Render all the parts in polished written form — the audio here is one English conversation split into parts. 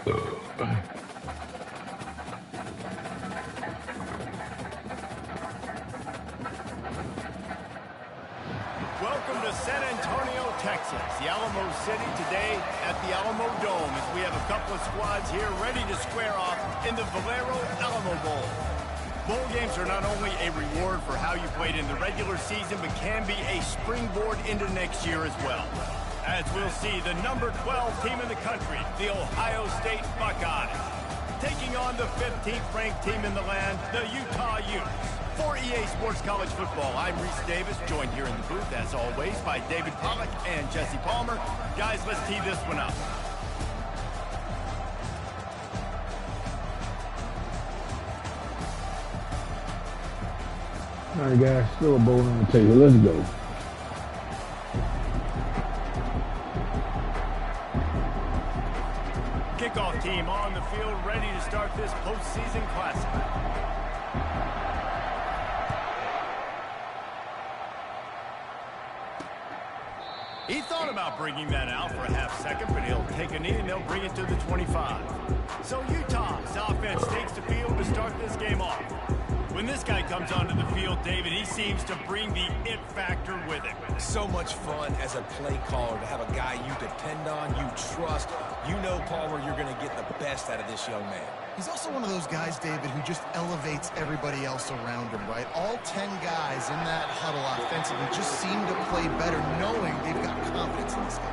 Welcome to San Antonio, Texas, the Alamo City today at the Alamo Dome as we have a couple of squads here ready to square off in the Valero Alamo Bowl. Bowl games are not only a reward for how you played in the regular season, but can be a springboard into next year as well. As we'll see, the number 12 team in the country, the Ohio State Buckeyes, taking on the 15th ranked team in the land, the Utah Utes. For EA Sports College Football, I'm Reese Davis, joined here in the booth, as always, by David Pollack and Jesse Palmer. Guys, let's tee this one up. All right, guys, still a bowl on the table. Let's go. Kickoff team on the field, ready to start this postseason classic. He thought about bringing that out for a half second, but he'll take a knee and they'll bring it to the 25. So Utah's offense takes the field to start this game off. When this guy comes onto the field, David, he seems to bring the it factor with him. So much fun as a play caller to have a guy you depend on, you trust. You know, Palmer, you're going to get the best out of this young man. He's also one of those guys, David, who just elevates everybody else around him, right? All 10 guys in that huddle offensively just seem to play better knowing they've got confidence in this game.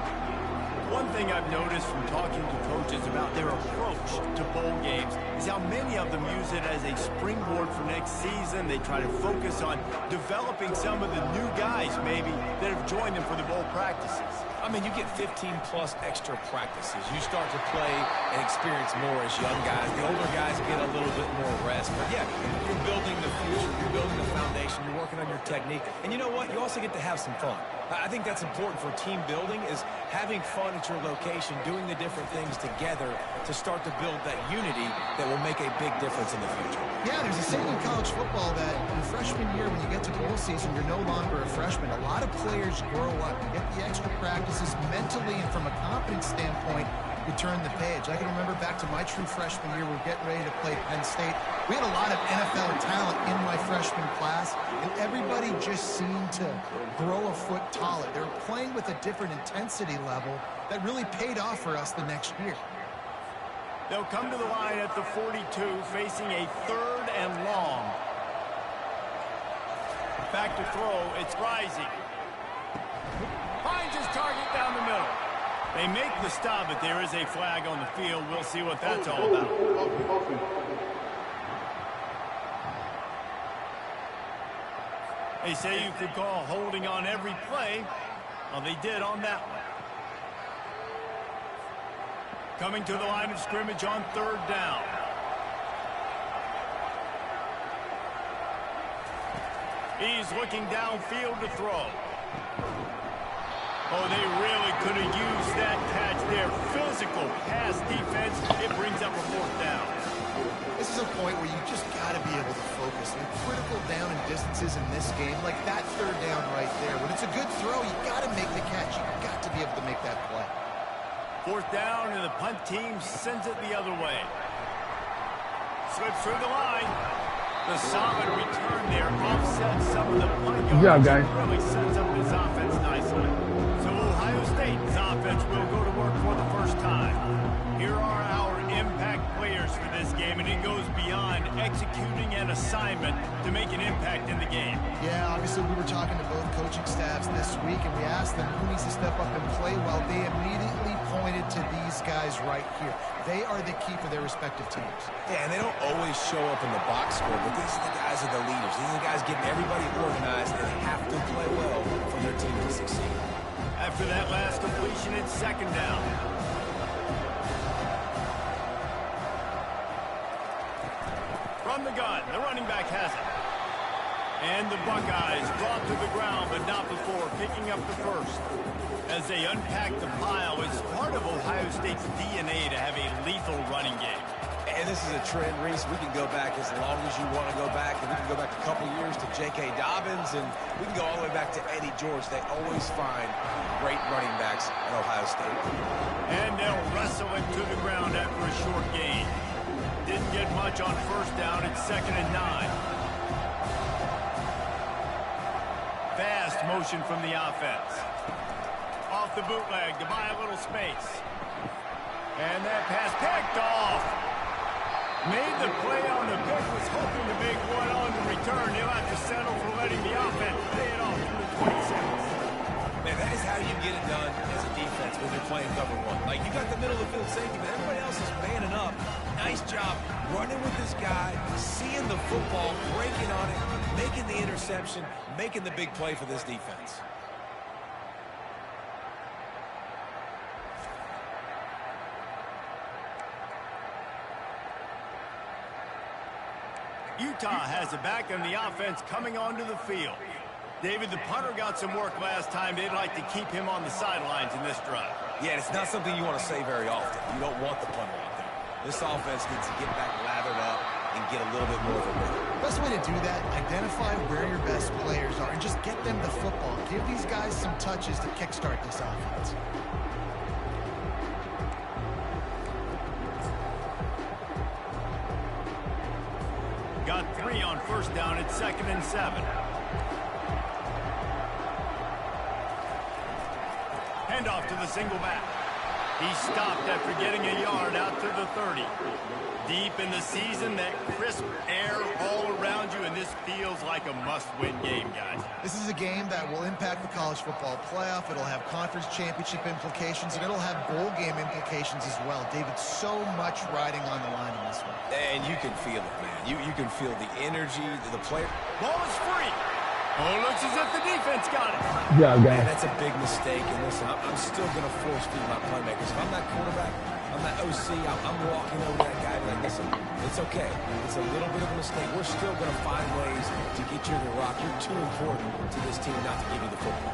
One thing I've noticed from talking to coaches about their approach to bowl games is how many of them use it as a springboard for next season. They try to focus on developing some of the new guys, maybe, that have joined them for the bowl practices. I mean, you get 15-plus extra practices. You start to play and experience more as young guys. The older guys get a little bit more rest. But, yeah, you're building the future. You're building the foundation. You're working on your technique. And you know what? You also get to have some fun. I think that's important for team building, is having fun at your location, doing the different things together to start to build that unity that will make a big difference in the future. Yeah, there's a saying in college football that in freshman year, when you get to bowl season, you're no longer a freshman. A lot of players grow up, get the extra practices mentally, and from a confidence standpoint, you turn the page. I can remember back to my true freshman year, we're getting ready to play Penn State. We had a lot of NFL talent in my freshman class, and everybody just seemed to grow a foot taller. They were playing with a different intensity level that really paid off for us the next year. They'll come to the line at the 42, facing a 3rd and long. Back to throw, it's Rising. Finds his target down the middle. They make the stop, but there is a flag on the field. We'll see what that's all about. They say you could call holding on every play. Well, they did on that one. Coming to the line of scrimmage on 3rd down. He's looking downfield to throw. Oh, they really could have used that catch there. Physical pass defense. It brings up a 4th down. This is a point where you just got to be able to focus. And critical down and distances in this game, like that 3rd down right there. When it's a good throw, you got to make the catch. You got to be able to make that play. 4th down, and the punt team sends it the other way. Slips through the line. The solid return there offsets some of the punt yards. Good job, guys. Really sets up his offense nicely. So Ohio State's offense will go to work for the first time. Here are our impact players for this game, and it goes beyond executing an assignment to make an impact in the game. Yeah, obviously we were talking to both coaching staffs this week, and we asked them who needs to step up and play well. They immediately pointed to these guys right here. They are the key for their respective teams. Yeah, and they don't always show up in the box score, but these are the guys that are the leaders. These are the guys getting everybody organized and have to play well for their team to succeed. After that last completion, it's 2nd down. From the gun, the running back has it. And the Buckeyes brought to the ground, but not before picking up the 1st. As they unpack the pile, it's part of Ohio State's DNA to have a lethal running game. And this is a trend, Reese. We can go back as long as you want to go back. And we can go back a couple years to J.K. Dobbins, and we can go all the way back to Eddie George. They always find great running backs at Ohio State. And they'll wrestle it to the ground after a short gain. Didn't get much on first down. It's 2nd and 9. Fast motion from the offense. Off the bootleg to buy a little space. And that pass picked off. Made the play on the pick, was hoping to make one on the return. He'll have to settle for letting the offense pay it off through the 27. Man, that is how you get it done as a defense when you're playing cover one. Like, you got the middle of the field safety, but everybody else is manning up. Nice job running with this guy, seeing the football, breaking on it, making the interception, making the big play for this defense. Utah has it back on the offense coming onto the field. David, the punter got some work last time. They'd like to keep him on the sidelines in this drive. Yeah, it's not something you want to say very often. You don't want the punter out there. This offense needs to get back lathered up and get a little bit more of a rhythm. Best way to do that, identify where your best players are and just get them the football. Give these guys some touches to kickstart this offense. Got 3 on first down. It's 2nd and 7. Handoff to the single back. He stopped after getting a yard out to the 30. Deep in the season, that crisp air all around you, and this feels like a must-win game, guys. This is a game that will impact the college football playoff. It'll have conference championship implications, and it'll have bowl game implications as well. David, so much riding on the line in this one. And you can feel it, man. You can feel the energy, the player. Ball is free. Oh, looks as if the defense got it. Yeah, Man, guys. that's a big mistake. And listen, I'm still going to force feed my playmakers. If I'm that quarterback, I'm that OC, I'm walking over that guy like, listen, it's okay. It's a little bit of a mistake. We're still going to find ways to get you the rock. You're too important to this team not to give you the football.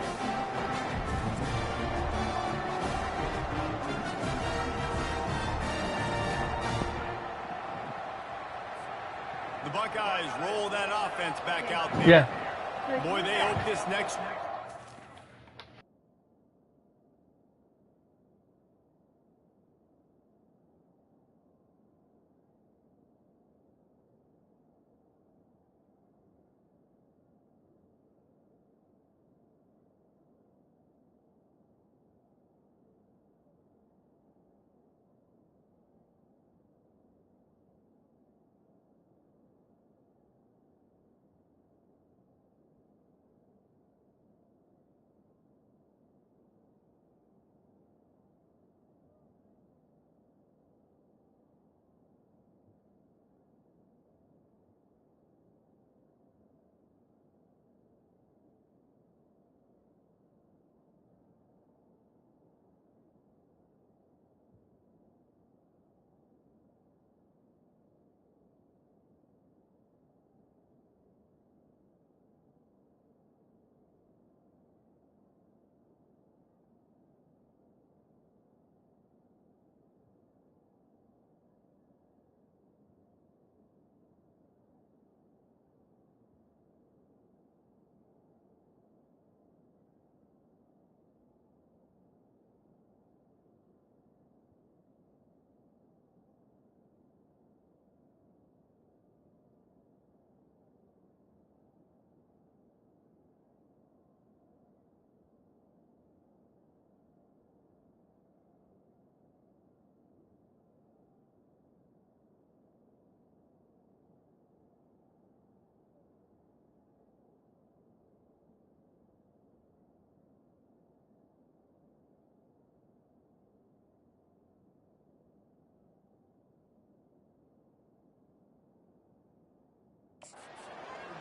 The Buckeyes roll that offense back out there. Yeah. Boy, they hope this next...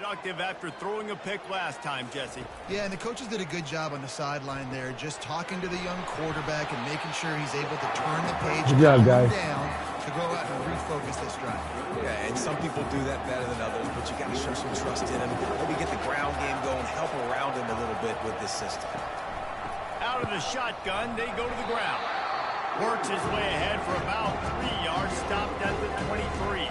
Productive after throwing a pick last time, Jesse. Yeah, and the coaches did a good job on the sideline there, just talking to the young quarterback and making sure he's able to turn the page Good job, guys. down to go out and refocus this drive. Yeah, and some people do that better than others, but you got to show some trust in him. Maybe get the ground game going, help around him a little bit with this system. Out of the shotgun, they go to the ground. Works his way ahead for about 3 yards, stopped at the 23.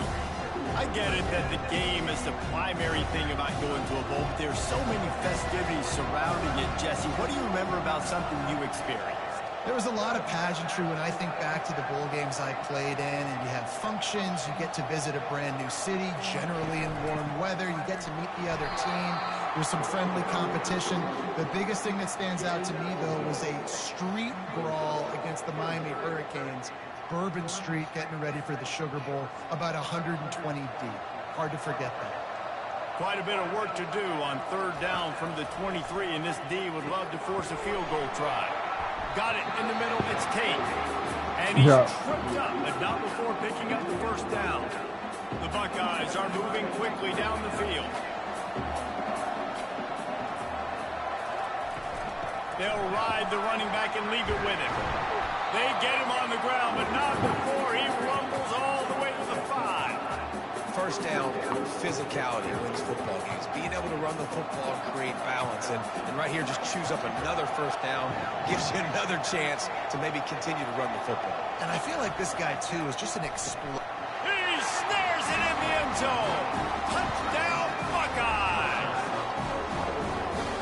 I get it that the game is the primary thing about going to a bowl, but there's so many festivities surrounding it, Jesse. What do you remember about something you experienced? There was a lot of pageantry when I think back to the bowl games I played in, and you have functions, you get to visit a brand new city, generally in warm weather, you get to meet the other team, there's some friendly competition. The biggest thing that stands out to me, though, was a street brawl against the Miami Hurricanes. Bourbon Street getting ready for the Sugar Bowl, about 120 deep. Hard to forget that. Quite a bit of work to do on third down from the 23, and this D would love to force a field goal try. Got it in the middle, it's Tate. And he's tripped up, but not before picking up the first down. The Buckeyes are moving quickly down the field. They'll ride the running back and leave it with him. They get him on the ground, but not before he rumbles all the way to the 5. First down, physicality wins football games. Being able to run the football and create balance. And right here, just choose up another first down. Gives you another chance to maybe continue to run the football. And I feel like this guy, too, is just an explosion. He snares it in the end zone. Touchdown, Buckeyes.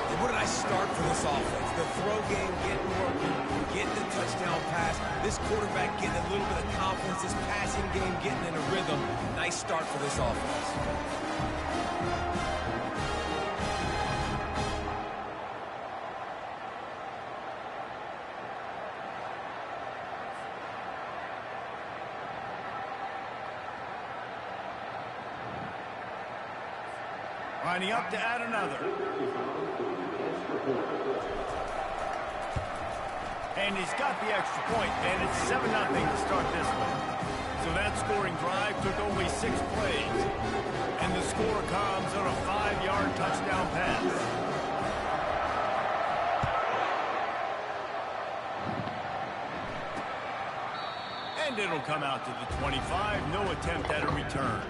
And what did I start for this offense? The throw game getting working, getting the touchdown pass. This quarterback getting a little bit of confidence. This passing game getting in a rhythm. Nice start for this offense. Lining up to add another. And he's got the extra point, and it's 7-0 to start this one. So that scoring drive took only 6 plays. And the score comes on a 5-yard touchdown pass. And it'll come out to the 25. No attempt at a return.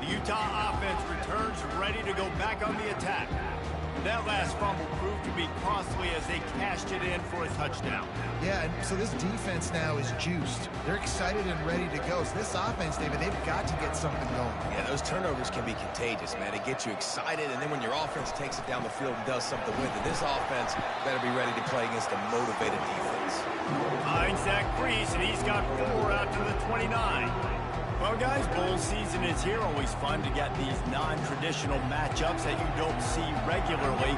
The Utah offense returns ready to go back on the attack. That last fumble proved to be costly as they cashed it in for a touchdown. Yeah, and so this defense now is juiced. They're excited and ready to go. So this offense, David, they've got to get something going. Yeah, those turnovers can be contagious, man. It gets you excited, and then when your offense takes it down the field and does something with it, this offense better be ready to play against a motivated defense. Finds that crease, and he's got 4 out to the 29. Well, guys, bowl season is here. Always fun to get these non-traditional matchups that you don't see regularly.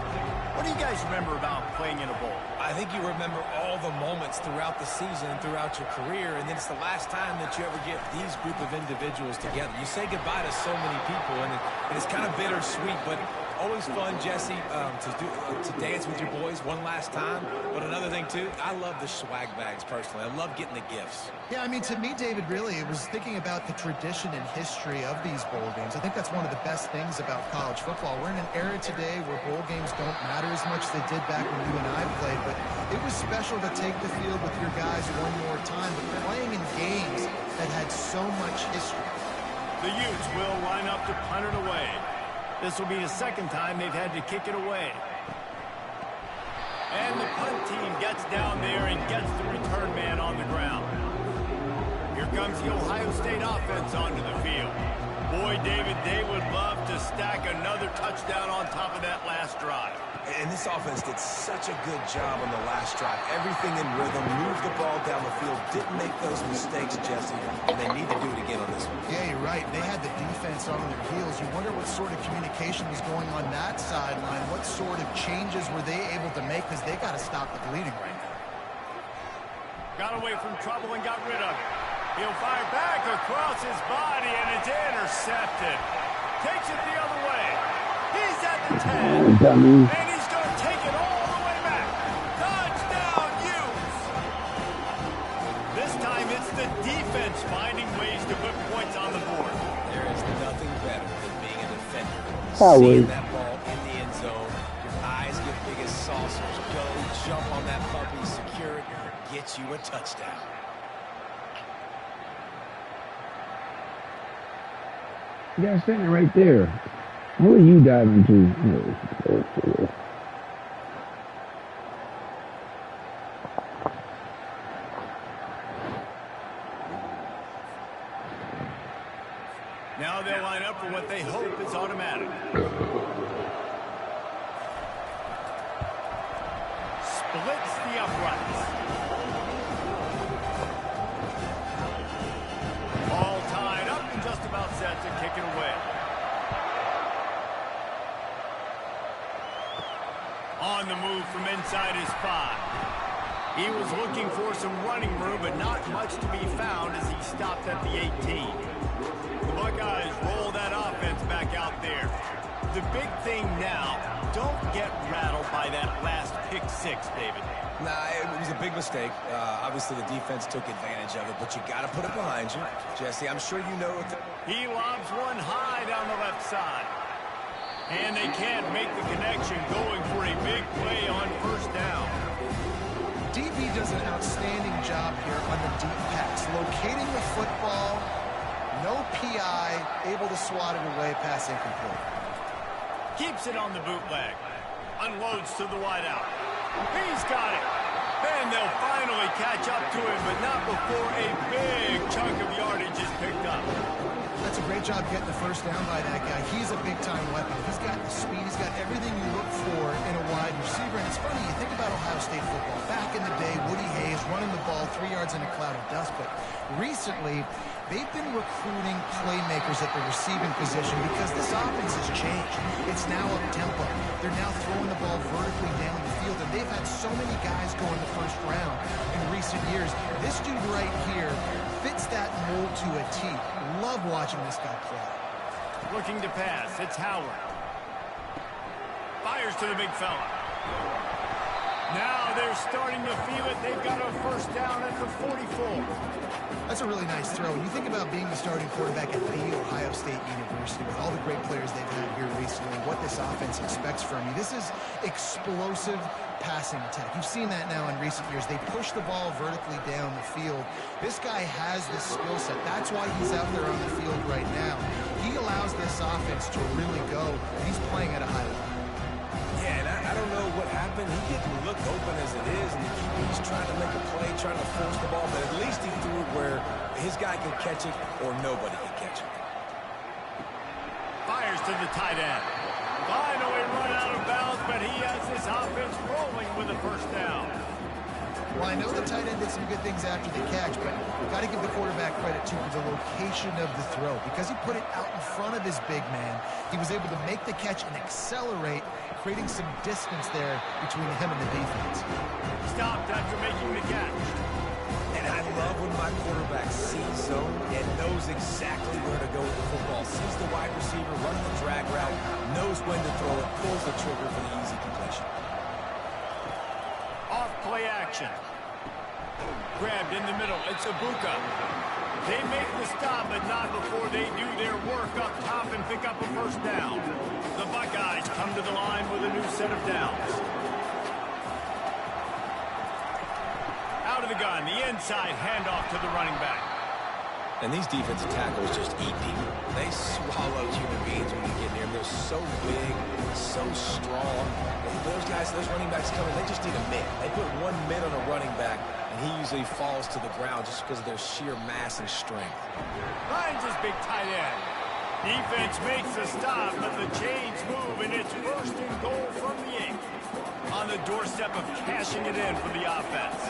What do you guys remember about playing in a bowl? I think you remember all the moments throughout the season and throughout your career, and then it's the last time that you ever get these group of individuals together. You say goodbye to so many people, and it's kind of bittersweet, but always fun, Jesse, to dance with your boys one last time. But another thing, too, I love the swag bags, personally. I love getting the gifts. Yeah, I mean, to me, David, really, it was thinking about the tradition and history of these bowl games. I think that's one of the best things about college football. We're in an era today where bowl games don't matter as much as they did back when you and I played, but it was special to take the field with your guys one more time, but playing in games that had so much history. The Utes will line up to punt it away. This will be the second time they've had to kick it away. And the punt team gets down there and gets the return man on the ground. Here comes the Ohio State offense onto the field. Boy, David, they would love to stack another touchdown on top of that last drive. And this offense did such a good job on the last drive. Everything in rhythm, moved the ball down the field, didn't make those mistakes, Jesse, and they need to do it again on this one. Yeah, you're right. They had the defense on their heels. You wonder what sort of communication was going on that sideline. What sort of changes were they able to make, because they got to stop the bleeding right now. Got away from trouble and got rid of it. He'll fire back across his body, and it's intercepted. Takes it the other way. He's at the 10. And he's going to take it all the way back. Touchdown, Utes. This time it's the defense finding ways to put points on the board. There is nothing better than being a defender. Seeing that ball in the end zone, your eyes get big as saucers. Go, jump on that puppy, secure it, get you a touchdown. You guys standing right there. What are you diving to? Now they'll line up for what they hope is automatic. Splits inside his 5. He was looking for some running room, but not much to be found as he stopped at the 18. The Buckeyes roll that offense back out there. The big thing now, don't get rattled by that last pick 6, David. Nah, it was a big mistake. Obviously, the defense took advantage of it, but you got to put it behind you. Jesse, I'm sure you know it. He lobs one high down the left side. And they can't make the connection, going for a big play on first down. DB does an outstanding job here on the deep pass, locating the football, no PI, able to swat it away, pass incomplete. Keeps it on the bootleg. Unloads to the wideout. He's got it. And they'll finally catch up to him, but not before a big chunk of yardage is picked up. That's a great job getting the first down by that guy. He's a big-time weapon. He's got the speed. He's got everything you look for in a wide receiver. And it's funny, you think about Ohio State football. Back in the day, Woody Hayes running the ball 3 yards in a cloud of dust. But recently, they've been recruiting playmakers at the receiving position because this offense has changed. It's now up-tempo. They're now throwing the ball vertically down the field, and they've had so many guys go in the first round in recent years. This dude right here fits that mold to a T. Love watching this guy play. Looking to pass. It's Howard. Fires to the big fella. Now they're starting to feel it. They've got a first down at the 44. That's a really nice throw. When you think about being the starting quarterback at The Ohio State University with all the great players they've had here recently, what this offense expects from you, this is explosive passing attack. You've seen that now in recent years. They push the ball vertically down the field. This guy has the skill set. That's why he's out there on the field right now. He allows this offense to really go. He's playing at a high level. Yeah, and I don't know what happened. He didn't look open as it is, and he's trying to make a play, trying to force the ball, but at least he threw it where his guy can catch it or nobody can catch it. Fires to the tight end. Finally run out of bounds, but he has this offense rolling with a first down. Well, I know the tight end did some good things after the catch, but got to give the quarterback credit, too, for the location of the throw. Because he put it out in front of his big man, he was able to make the catch and accelerate, creating some distance there between him and the defense. Stopped after making the catch. And I love when my quarterback sees zone and knows exactly where to go with the football. Sees the wide receiver, runs the drag route, knows when to throw it, pulls the trigger for the easy completion. Off play action. Grabbed in the middle. It's Ibuka. They make the stop, but not before they do their work up top and pick up a first down. The Buckeyes come to the line with a new set of downs. Out of the gun, the inside handoff to the running back. And these defensive tackles just eat people. They swallow human beings when you get near them. They're so big, so strong. Those guys, those running backs coming, they just need a mid. They put 1 mid on a running back, and he usually falls to the ground just because of their sheer mass and strength. Finds his big tight end. Defense makes the stop, but the chains move, and it's first and goal from the 8. On the doorstep of cashing it in for the offense.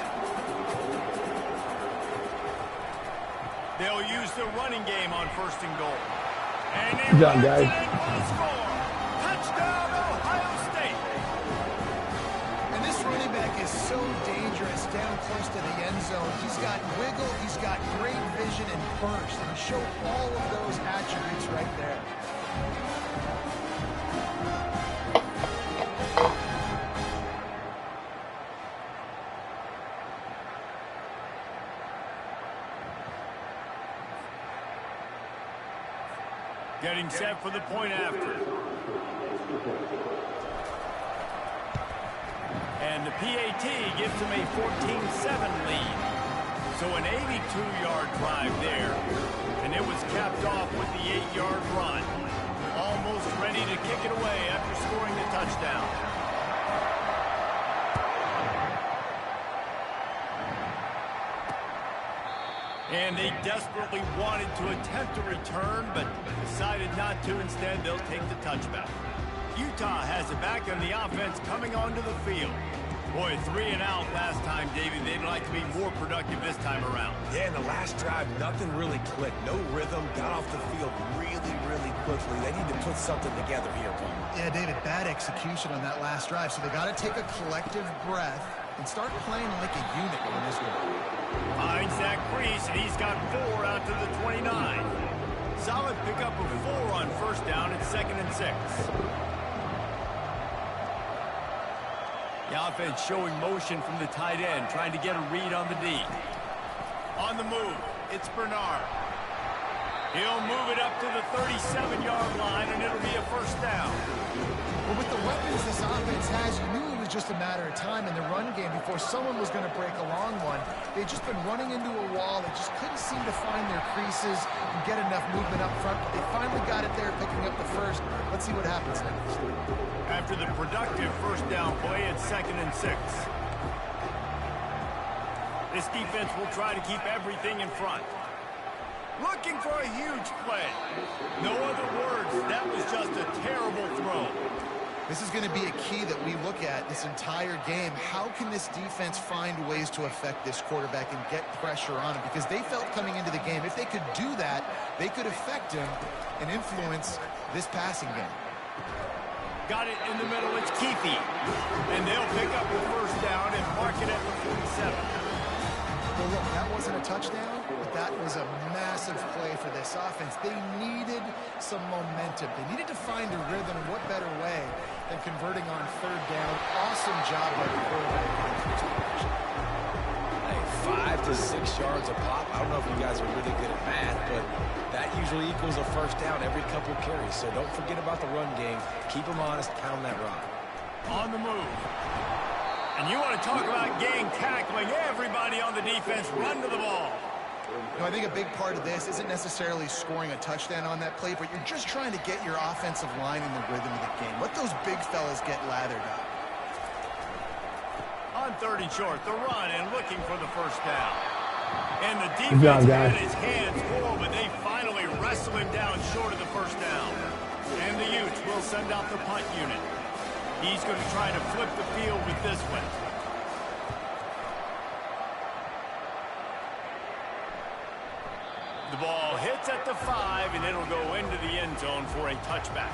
They'll use the running game on first and goal. And he Good job, runs guys. it in for the score. Touchdown, Ohio State. And this running back is so dangerous down close to the end zone. He's got wiggle, he's got great vision and burst. And show all of those attributes right there. Getting set for the point after. And the PAT gives them a 14-7 lead. So an 82-yard drive there. And it was capped off with the 8-yard run. Almost ready to kick it away after scoring the touchdown. And they desperately wanted to attempt a return, but decided not to. Instead, they'll take the touchback. Utah has it back, and the offense coming onto the field. Boy, 3 and out last time, David. They'd like to be more productive this time around. Yeah, in the last drive, nothing really clicked. No rhythm, got off the field really, really quickly. They need to put something together here, Paul. Yeah, David, bad execution on that last drive. So they got to take a collective breath and start playing like a unit in this one. Finds that crease, and he's got 4 out to the 29. Solid pickup of 4 on first down at 2nd and 6. The offense showing motion from the tight end, trying to get a read on the D. On the move, it's Bernard. He'll move it up to the 37-yard line, and it'll be a first down. Well, with the weapons this offense has, you knew it was just a matter of time in the run game before someone was going to break a long one. They'd just been running into a wall. They just couldn't seem to find their creases and get enough movement up front, but they finally got it there, picking up the first. Let's see what happens next. After the productive first down play at 2nd and 6. This defense will try to keep everything in front. Looking for a huge play. No other words. That was just a terrible throw. This is going to be a key that we look at this entire game. How can this defense find ways to affect this quarterback and get pressure on him? Because they felt coming into the game, if they could do that, they could affect him and influence this passing game. Got it in the middle. It's Keefe. And they'll pick up the first down and mark it at the 47. Well, look, that wasn't a touchdown, but that was a massive play for this offense. They needed some momentum. They needed to find a rhythm, and what better way than converting on third down. Awesome job by the quarterback. Hey, 5 to 6 yards a pop. I don't know if you guys are really good at math, but that usually equals a first down every couple carries. So don't forget about the run game. Keep them honest, pound that rock. On the move. And you want to talk about gang tackling. Everybody on the defense run to the ball. You know, I think a big part of this isn't necessarily scoring a touchdown on that play, but you're just trying to get your offensive line in the rhythm of the game. Let those big fellas get lathered up. On 3rd and short, the run and looking for the first down. And the defense had his hands full, but they finally wrestle him down short of the first down. And the Utes will send out the punt unit. He's going to try to flip the field with this one. The ball hits at the 5, and it'll go into the end zone for a touchback.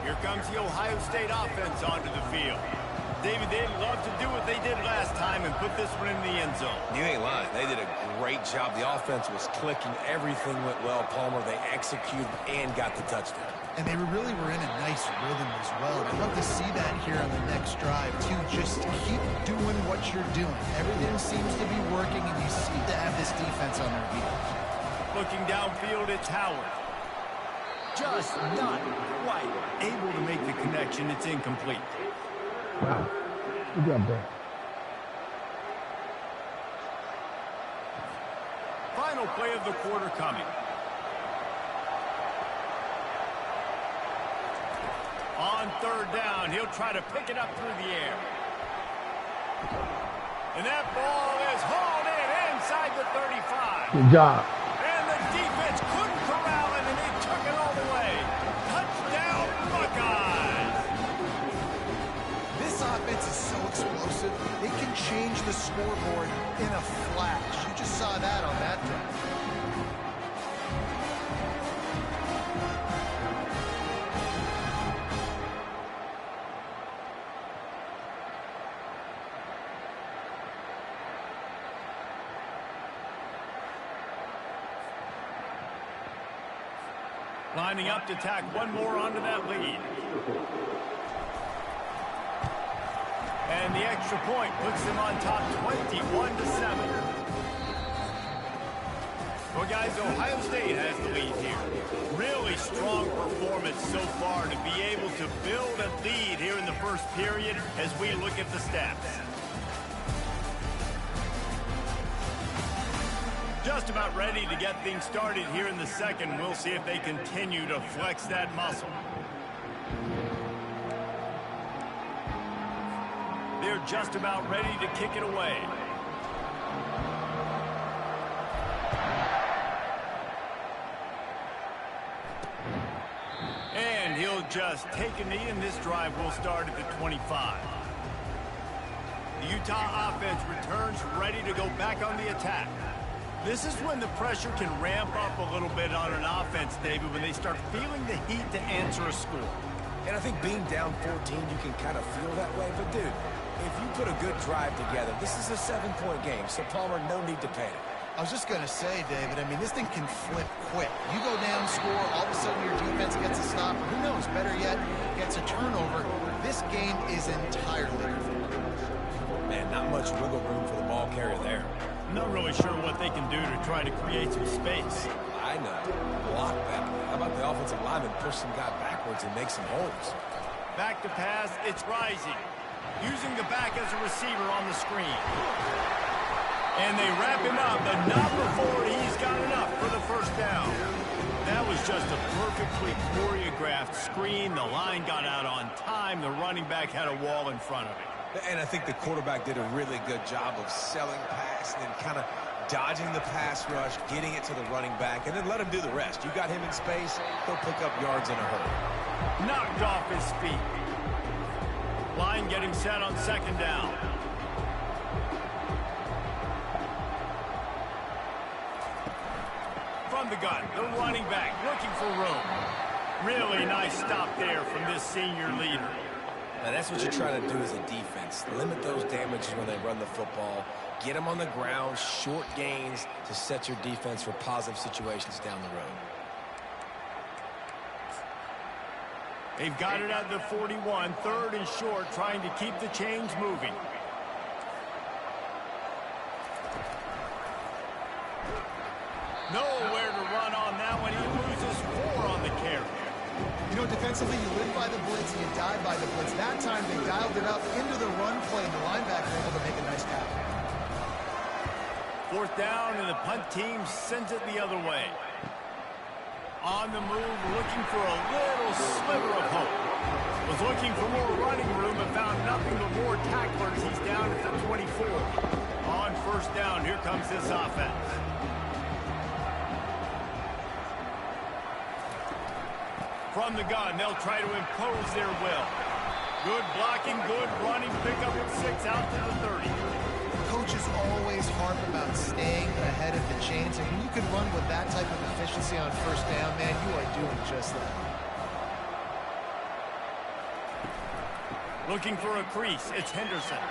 Here comes the Ohio State offense onto the field. David, they'd love to do what they did last time and put this one in the end zone. You ain't lying. They did a great job. The offense was clicking. Everything went well, Palmer. They executed and got the touchdown. And they really were in a nice rhythm as well. I'd love to see that here on the next drive, too. Just keep doing what you're doing. Everything seems to be working, and you seem to have this defense on their heels. Looking downfield, it's Howard. Just not quite able to make the connection. It's incomplete. Wow. Good job, bro. Final play of the quarter coming. On 3rd down, he'll try to pick it up through the air. And that ball is hauled in inside the 35. Good job. And the defense couldn't corral it, and they took it all the way. Touchdown, Buckeyes! This offense is so explosive, it can change the scoreboard in a flash. You just saw that on that drive. Lining up to tack one more onto that lead. And the extra point puts them on top 21-7. Well, guys, Ohio State has the lead here. Really strong performance so far to be able to build a lead here in the first period as we look at the stats. Just about ready to get things started here in the second. We'll see if they continue to flex that muscle. They're just about ready to kick it away. And he'll just take a knee, and this drive will start at the 25. The Utah offense returns ready to go back on the attack. This is when the pressure can ramp up a little bit on an offense, David, when they start feeling the heat to answer a score. And I think being down 14, you can kind of feel that way. But, dude, if you put a good drive together, this is a 7-point game. So, Palmer, no need to panic. I was just going to say, David, I mean, this thing can flip quick. You go down, score, all of a sudden your defense gets a stop. Who knows, better yet, gets a turnover. This game is entirely different. Man, not much wiggle room for the ball carrier there. I'm not really sure what they can do to try to create some space. I know. Block that. How about the offensive lineman push some guy backwards and make some holes? Back to pass, it's Rising. Using the back as a receiver on the screen. And they wrap him up, but not before he's got enough for the first down. That was just a perfectly choreographed screen. The line got out on time. The running back had a wall in front of him. And I think the quarterback did a really good job of selling pass and then kind of dodging the pass rush, getting it to the running back, and then let him do the rest. You got him in space, he'll pick up yards in a hurry. Knocked off his feet. Line getting set on second down. From the gun, the running back looking for room. Really nice stop there from this senior leader. Now, that's what you try to do as a defense. Limit those damages when they run the football. Get them on the ground, short gains to set your defense for positive situations down the road. They've got it at the 41, third and short, trying to keep the chains moving. Nowhere to run on that one. He loses 4 on the carry. You know, defensively, you live by the blitz and you die by the blitz. That time, they dialed it up into the run play, and the linebacker able to make a nice tackle. 4th down, and the punt team sends it the other way. On the move, looking for a little sliver of hope. Was looking for more running room, but found nothing but more tacklers. He's down at the 24. On 1st down, here comes this offense. From the gun, they'll try to impose their will. Good blocking, good running, pick up at 6 out to the 30. Coaches always harp about staying ahead of the chains, and when you can run with that type of efficiency on 1st down, man, you are doing just that. Looking for a crease, it's Henderson.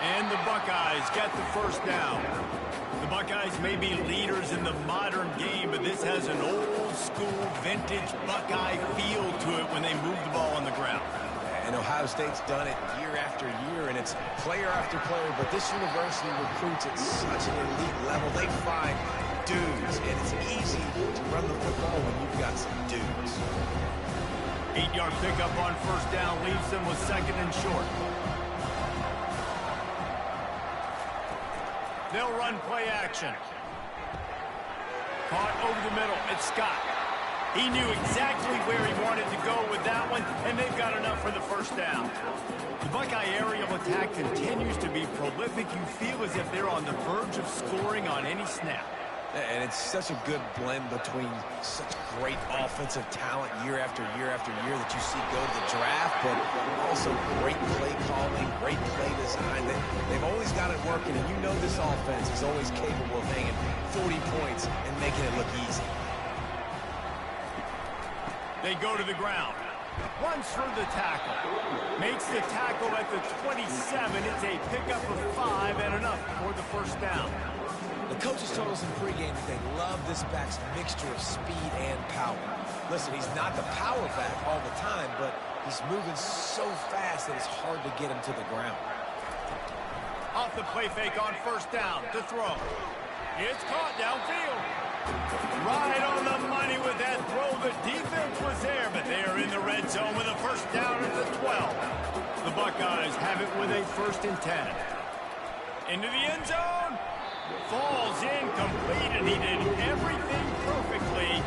And the Buckeyes get the 1st down. The Buckeyes may be leaders in the modern game, but this has an old-school, vintage Buckeye feel to it when they move the ball on the ground. And Ohio State's done it year after year, and it's player after player, but this university recruits at such an elite level. They find dudes, and it's easy to run the football when you've got some dudes. 8-yard pickup on 1st down leaves them with 2nd and short. They'll run play action. Caught over the middle. It's Scott. He knew exactly where he wanted to go with that one, and they've got enough for the 1st down. The Buckeye aerial attack continues to be prolific. You feel as if they're on the verge of scoring on any snap. And it's such a good blend between such great offensive talent year after year after year that you see go to the draft, but also great play calling, great play design. They've always got it working, and you know this offense is always capable of hanging 40 points and making it look easy. They go to the ground. Runs through the tackle. Makes the tackle at the 27. It's a pickup of 5 and enough for the 1st down. The coaches told us in pregame that they love this back's mixture of speed and power. Listen, he's not the power back all the time, but he's moving so fast that it's hard to get him to the ground. Off the play fake on 1st down to throw. It's caught downfield. Right on the money with that throw. The defense was there, but they are in the red zone with a 1st down at the 12. The Buckeyes have it with a 1st and 10. Into the end zone. Falls incomplete, and he did everything perfectly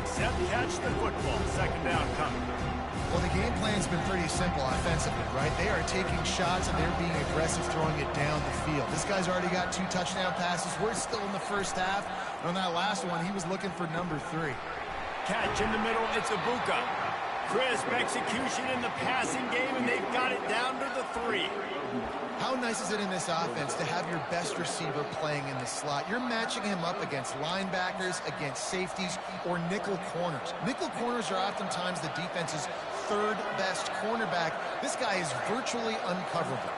except catch the football. 2nd down coming. Well, the game plan's been pretty simple offensively, right? They are taking shots, and they're being aggressive, throwing it down the field. This guy's already got 2 touchdown passes. We're still in the 1st half. And on that last one, he was looking for number 3. Catch in the middle. It's Ibuka. Crisp execution in the passing game, and they've got it down to the 3. How nice is it in this offense to have your best receiver playing in the slot? You're matching him up against linebackers, against safeties, or nickel corners. Nickel corners are oftentimes the defense's third best cornerback. This guy is virtually uncoverable.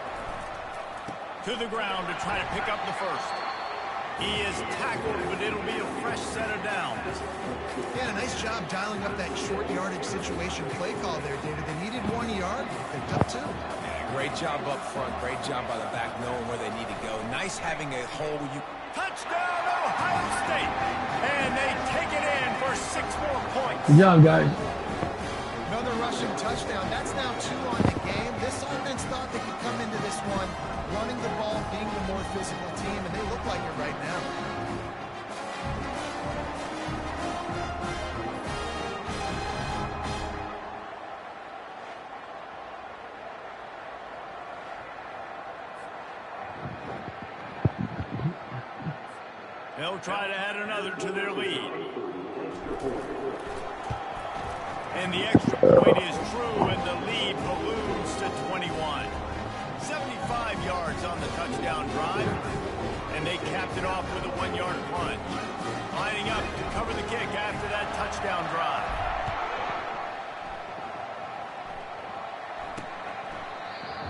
To the ground to try to pick up the first. He is tackled, but it'll be a fresh set of downs. Yeah, nice job dialing up that short yardage situation play call there, David. They needed 1 yard, picked up 2. Yeah, great job up front. Great job by the back knowing where they need to go. Nice having a hole where you... Touchdown, Ohio State! And they take it in for 6 more points. Good job, guys. Another rushing touchdown. That's now 2 on the game. This offense thought they could come into this one running the ball, being the more physical team, and they look like it right now. They'll try to add another to their lead. And the extra point is true, and the lead balloons to 21. 75 yards on the touchdown drive, and they capped it off with a 1-yard punt. Lining up to cover the kick after that touchdown drive.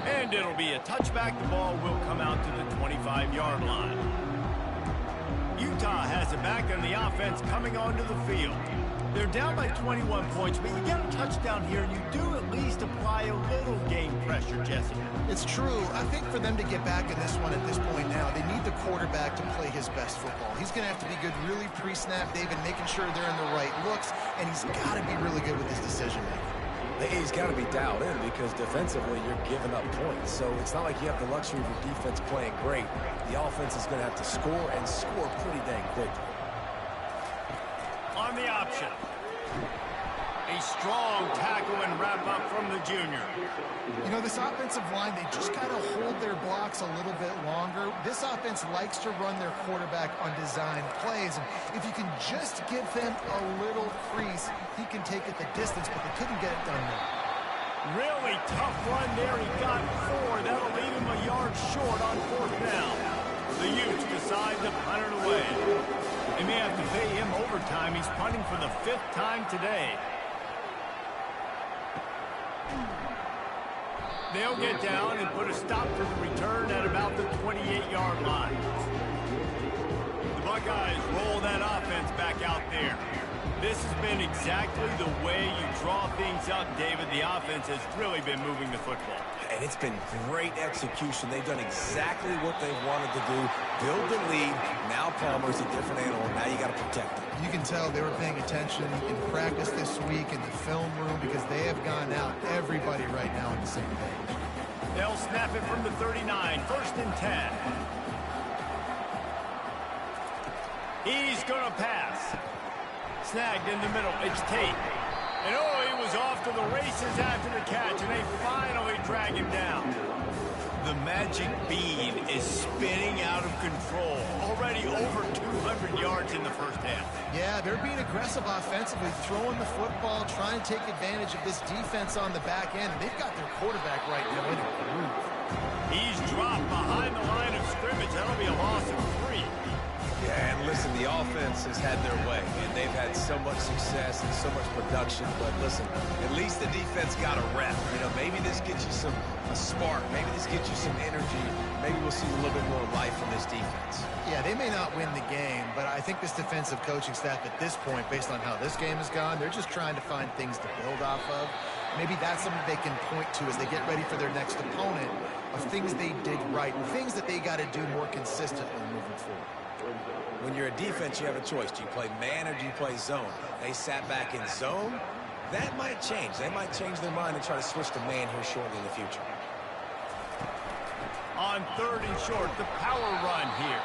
And it'll be a touchback. The ball will come out to the 25-yard line. Utah has it back on the offense coming onto the field. They're down by 21 points, but you get a touchdown here, and you do at least apply a little game pressure, Jesse. It's true. I think for them to get back in this one at this point now, they need the quarterback to play his best football. He's going to have to be good really pre-snap, David, making sure they're in the right looks, and he's got to be really good with his decision-making. He's got to be dialed in because defensively you're giving up points. So it's not like you have the luxury of your defense playing great. The offense is going to have to score and score pretty dang quickly. On the option. A strong tackle and wrap up from the junior. You know, this offensive line, they just got to hold their blocks a little bit longer. This offense likes to run their quarterback on design plays. And if you can just give him a little crease, he can take it the distance, but they couldn't get it done there. Really tough run there. He got 4. That'll leave him a yard short on 4th down. The Utes decide to punt it away. They may have to pay him overtime. He's punting for the 5th time today. They'll get down and put a stop for the return at about the 28-yard line. The Buckeyes roll that offense back out there. This has been exactly the way you draw things up, David. The offense has really been moving the football. And it's been great execution. They've done exactly what they wanted to do. Build the lead. Now Palmer's a different animal. Now you got to protect him. You can tell they were paying attention in practice this week in the film room because they have gone out, everybody right now on the same page. They'll snap it from the 39, 1st and 10. He's going to pass. Snagged in the middle. It's Tate. And oh, he was off to the races after the catch, and they finally drag him down. The magic bean is spinning out of control. Already over 200 yards in the first half. Yeah, they're being aggressive offensively, throwing the football, trying to take advantage of this defense on the back end. And they've got their quarterback right now in a groove. He's dropped behind the line of scrimmage. That'll be a loss of 3. Yeah, and listen, the offense has had their way, and they've had so much success and so much production. But listen, at least the defense got a rep. You know, maybe this gets you a spark. Maybe this gets you some energy. Maybe we'll see a little bit more life from this defense. Yeah, they may not win the game, but I think this defensive coaching staff at this point, based on how this game has gone, they're just trying to find things to build off of. Maybe that's something they can point to as they get ready for their next opponent of things they did right and things that they got to do more consistently moving forward. When you're a defense, you have a choice. Do you play man or do you play zone? They sat back in zone. That might change. They might change their mind and try to switch to man here shortly in the future. On 3rd and short, the power run here.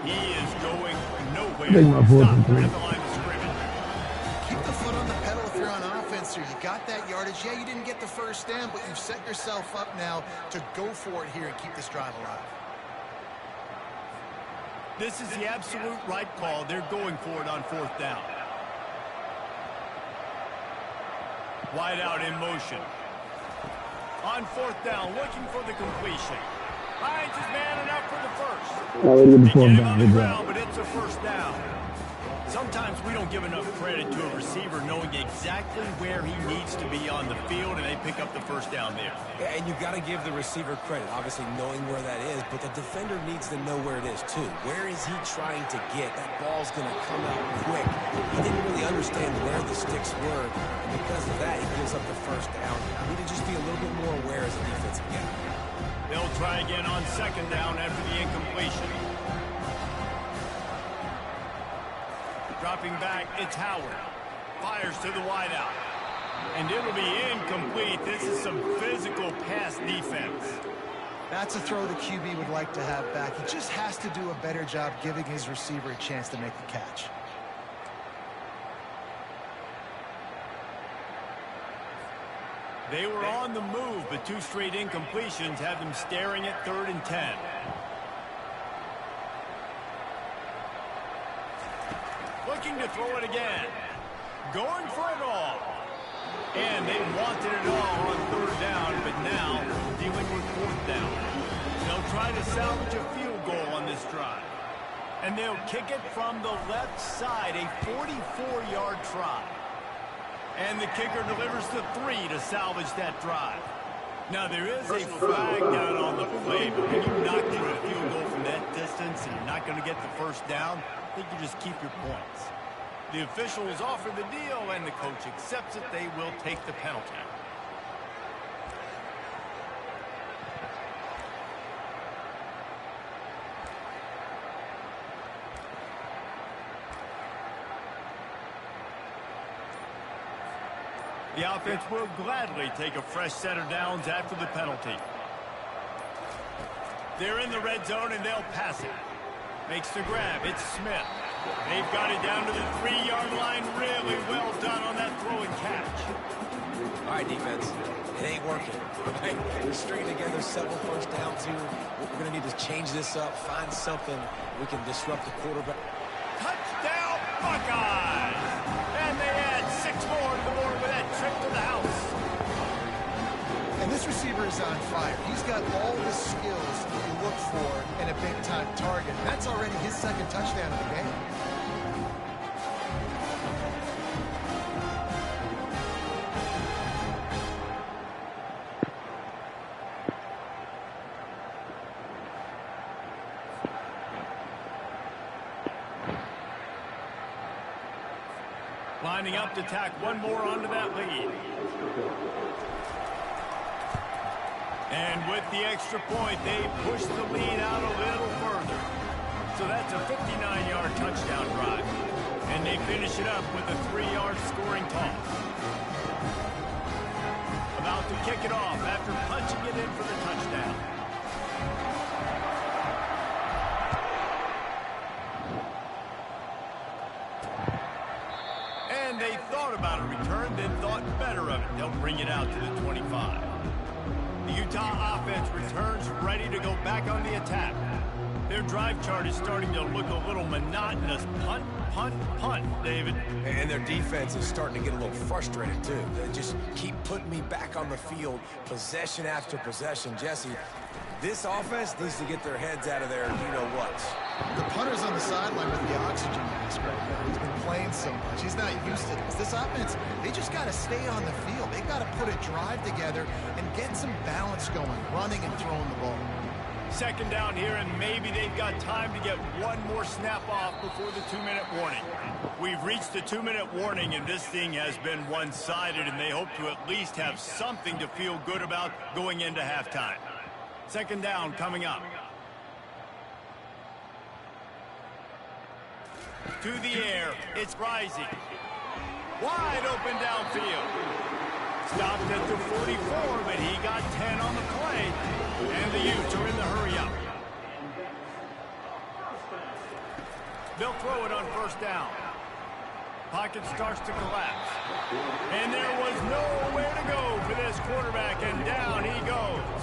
He is going nowhere. Stop at the line of scrimmage. Keep the foot on the pedal if you're on offense here. You got that yardage. Yeah, you didn't get the first down, but you've set yourself up now to go for it here and keep this drive alive. This is the absolute right call. They're going for it on 4th down. Wide out in motion. On fourth down, looking for the completion. Finds his man enough for the first. Now we get the They fourth get him down. on the Good ground, job. but it's a first down. Sometimes we don't give enough credit to a receiver knowing exactly where he needs to be on the field, and they pick up the first down there. Yeah, and you've got to give the receiver credit, obviously knowing where that is, but the defender needs to know where it is too. Where is he trying to get? That ball's going to come out quick. He didn't really understand where the sticks were, and because of that, he gives up the first down. We need to just be a little bit more aware as a defensive guy. They'll try again on second down after the incompletion. Dropping back, it's Howard. Fires to the wideout. And it'll be incomplete. This is some physical pass defense. That's a throw the QB would like to have back. He just has to do a better job giving his receiver a chance to make the catch. They were on the move, but two straight incompletions have them staring at 3rd and 10. Looking to throw it again. Going for it all. And they wanted it all on 3rd down, but now dealing with 4th down. They'll try to salvage a field goal on this drive. And they'll kick it from the left side, a 44-yard try. And the kicker delivers the 3 to salvage that drive. Now, there is a flag down on the play, but when you knock through a field goal from that distance and you're not going to get the first down, I think you just keep your points. The officials offer the deal, and the coach accepts it. They will take the penalty. The offense will gladly take a fresh set of downs after the penalty. They're in the red zone, and they'll pass it. Makes the grab. It's Smith. They've got it down to the 3-yard line. Really well done on that throw and catch. All right, defense. It ain't working. Right? We're stringing together several first downs here. We're going to need to change this up, find something we can disrupt the quarterback. Touchdown, Buckeyes! And they add 6 more to the board with that trip to the house. And this receiver is on fire. He's got all the skills you look for in a big-time target. That's already his 2nd touchdown of the game. Lining up to tack one more onto that lead. And with the extra point, they push the lead out a little further. So that's a 59-yard touchdown drive. And they finish it up with a 3-yard scoring toss. About to kick it off after punching it in for the touchdown. And they thought about a return, then thought better of it. They'll bring it out to the 25. The Utah offense returns ready to go back on the attack. Their drive chart is starting to look a little monotonous. Punt, punt, punt, David. And their defense is starting to get a little frustrated, too. They just keep putting me back on the field, possession after possession. Jesse, this offense needs to get their heads out of their you-know-whats. The punter's on the sideline with the oxygen mask right now. He's been playing so much. He's not used to this. This offense, they just got to stay on the field. They've got to put a drive together and get some balance going, running and throwing the ball. 2nd down here, and maybe they've got time to get one more snap off before the 2-minute warning. We've reached the 2-minute warning, and this thing has been one-sided, and they hope to at least have something to feel good about going into halftime. 2nd down coming up. To the air, it's rising. Wide open downfield. Stopped at the 44, but he got 10 on the play. And the Utes are in the hurry-up. They'll throw it on 1st down. Pocket starts to collapse. And there was nowhere to go for this quarterback, and down he goes.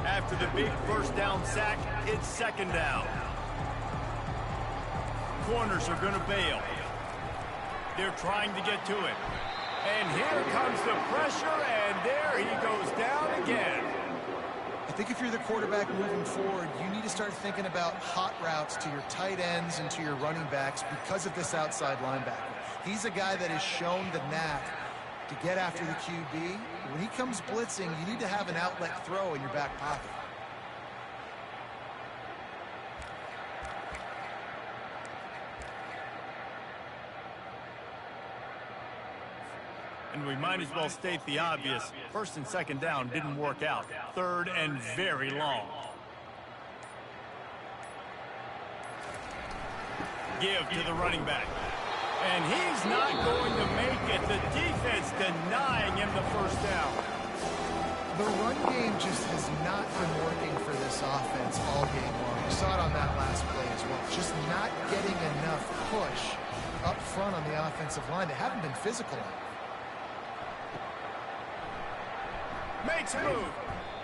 After the big 1st down sack, it's 2nd down. Corners are going to bail. They're trying to get to him. And here comes the pressure, and there he goes down again. I think if you're the quarterback moving forward, you need to start thinking about hot routes to your tight ends and to your running backs because of this outside linebacker. He's a guy that has shown the knack to get after the QB. When he comes blitzing, you need to have an outlet throw in your back pocket. And we might as well state the obvious. First and second down didn't work out. Third and very long. Give to the running back. And he's not going to make it. The defense denying him the first down. The run game just has not been working for this offense all game long. We saw it on that last play as well. Just not getting enough push up front on the offensive line. They haven't been physical. Makes a move.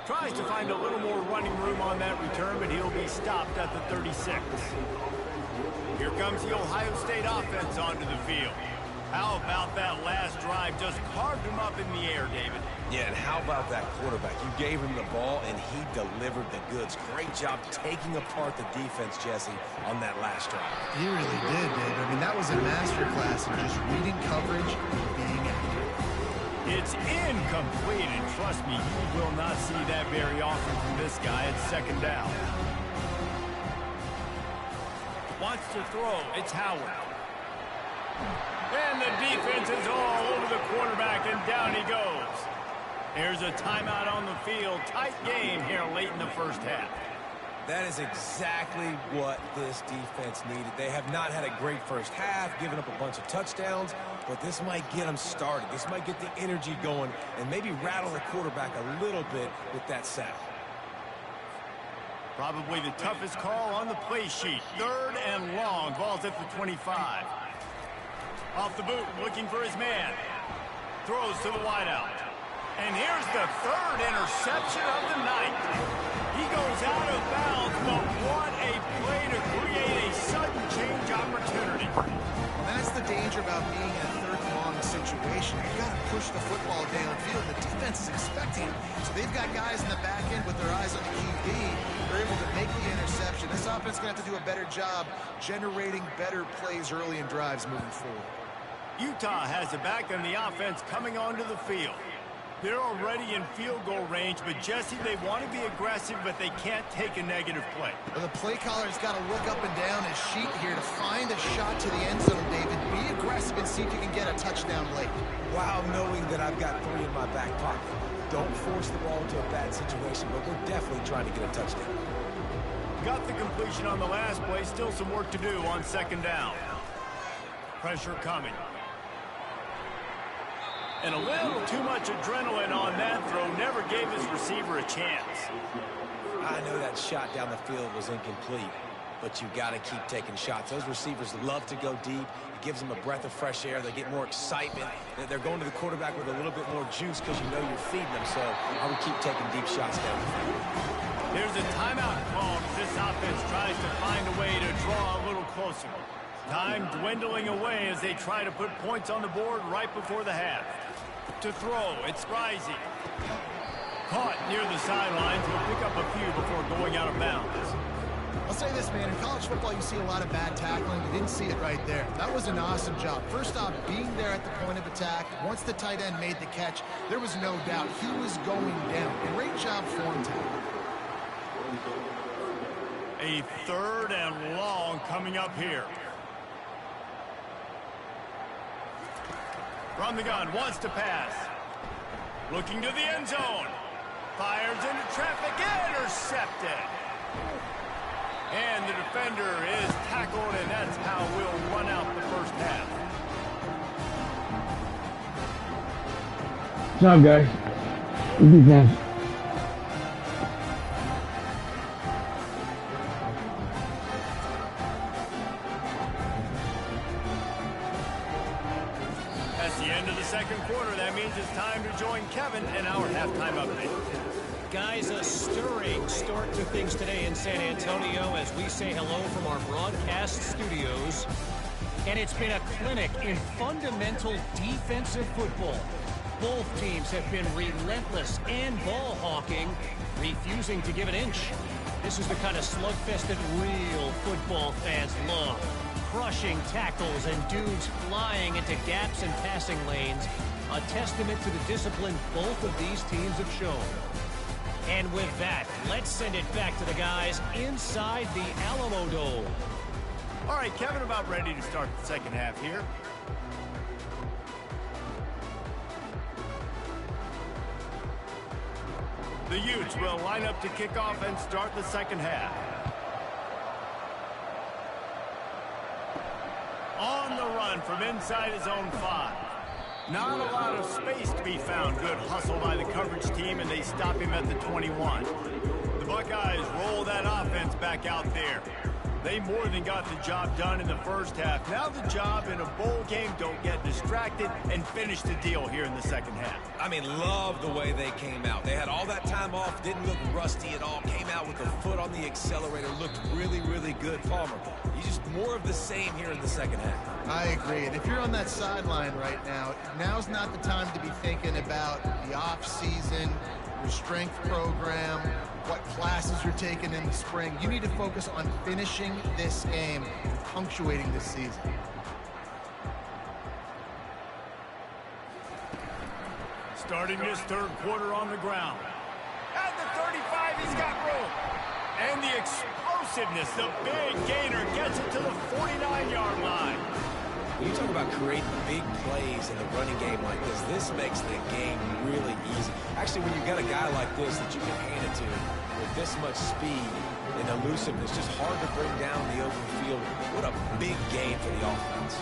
Tries to find a little more running room on that return, but he'll be stopped at the 36. Here comes the Ohio State offense onto the field. How about that last drive? Just carved him up in the air, David. Yeah, and how about that quarterback? You gave him the ball, and he delivered the goods. Great job taking apart the defense, Jesse, on that last drive. He really did, David. I mean, that was a masterclass in just reading coverage and being accurate. It's incomplete, and trust me, you will not see that very often from this guy at second down. Wants to throw. It's Howard. And the defense is all over the quarterback, and down he goes. There's a timeout on the field. Tight game here late in the first half. That is exactly what this defense needed. They have not had a great first half, given up a bunch of touchdowns, but this might get them started. This might get the energy going and maybe rattle the quarterback a little bit with that sack. Probably the toughest call on the play sheet. Third and long. Ball's at the 25. Off the boot, looking for his man. Throws to the wideout. And here's the third interception of the night. He goes out of bounds, but what a play to create a sudden change opportunity. Well, that's the danger about being in a third and long situation. You've got to push the football downfield. The defense is expecting it. So they've got guys in the back end with their eyes on the QB. They're able to make the interception. This offense is going to have to do a better job generating better plays early in drives moving forward. Utah has it back, and the offense coming onto the field. They're already in field goal range, but Jesse, they want to be aggressive, but they can't take a negative play. Well, the play caller's got to look up and down his sheet here to find a shot to the end zone, David. Be aggressive and see if you can get a touchdown late. Wow, knowing that I've got 3 in my back pocket. Don't force the ball into a bad situation, but we're definitely trying to get a touchdown. Got the completion on the last play. Still some work to do on second down. Pressure coming. And a little too much adrenaline on that throw. Never gave his receiver a chance. I know that shot down the field was incomplete, but you've got to keep taking shots. Those receivers love to go deep. It gives them a breath of fresh air. They get more excitement. They're going to the quarterback with a little bit more juice because you know you're feeding them. So I would keep taking deep shots down the field. There's a timeout called as this offense tries to find a way to draw a little closer. Time dwindling away as they try to put points on the board right before the half. To throw, it's Rising. Caught near the sidelines. He'll pick up a few before going out of bounds. I'll say this, man. In college football, you see a lot of bad tackling. You didn't see it right there. That was an awesome job. First off, being there at the point of attack. Once the tight end made the catch, there was no doubt he was going down. Great job form tackle. A third and long coming up here. From the gun, wants to pass. Looking to the end zone. Fires into traffic, intercepted. And the defender is tackled, and that's how we'll run out the first half. What's up, guys? Good defense. That's the end of the second quarter. That means it's time to join Kevin in our halftime update. Guys, a stirring start to things today in San Antonio as we say hello from our broadcast studios. And it's been a clinic in fundamental defensive football. Both teams have been relentless and ball hawking, refusing to give an inch. This is the kind of slugfest that real football fans love. Crushing tackles and dudes flying into gaps and passing lanes. A testament to the discipline both of these teams have shown. And with that, let's send it back to the guys inside the Alamo Dome. All right, Kevin, about ready to start the second half here. The Utes will line up to kick off and start the second half. On the run from inside his own 5. Not a lot of space to be found. Good hustle by the coverage team, and they stop him at the 21. The Buckeyes roll that offense back out there. They more than got the job done in the first half. Now the job in a bowl game, don't get distracted and finish the deal here in the second half. I mean, love the way they came out. They had all that time off, didn't look rusty at all, came out with their foot on the accelerator, looked really, really good. Palmer, you just more of the same here in the second half. I agree. And if you're on that sideline right now, now's not the time to be thinking about the off-season, your strength program, what classes you're taking in the spring. You need to focus on finishing this game, punctuating this season. Starting this third quarter on the ground. At the 35, he's got room. And the explosiveness, the big gainer gets it to the 49-yard line. When you talk about creating big plays in the running game like this makes the game really easy. Actually, when you've got a guy like this that you can hand it to with this much speed and elusiveness, just hard to bring down the open field. What a big game for the offense.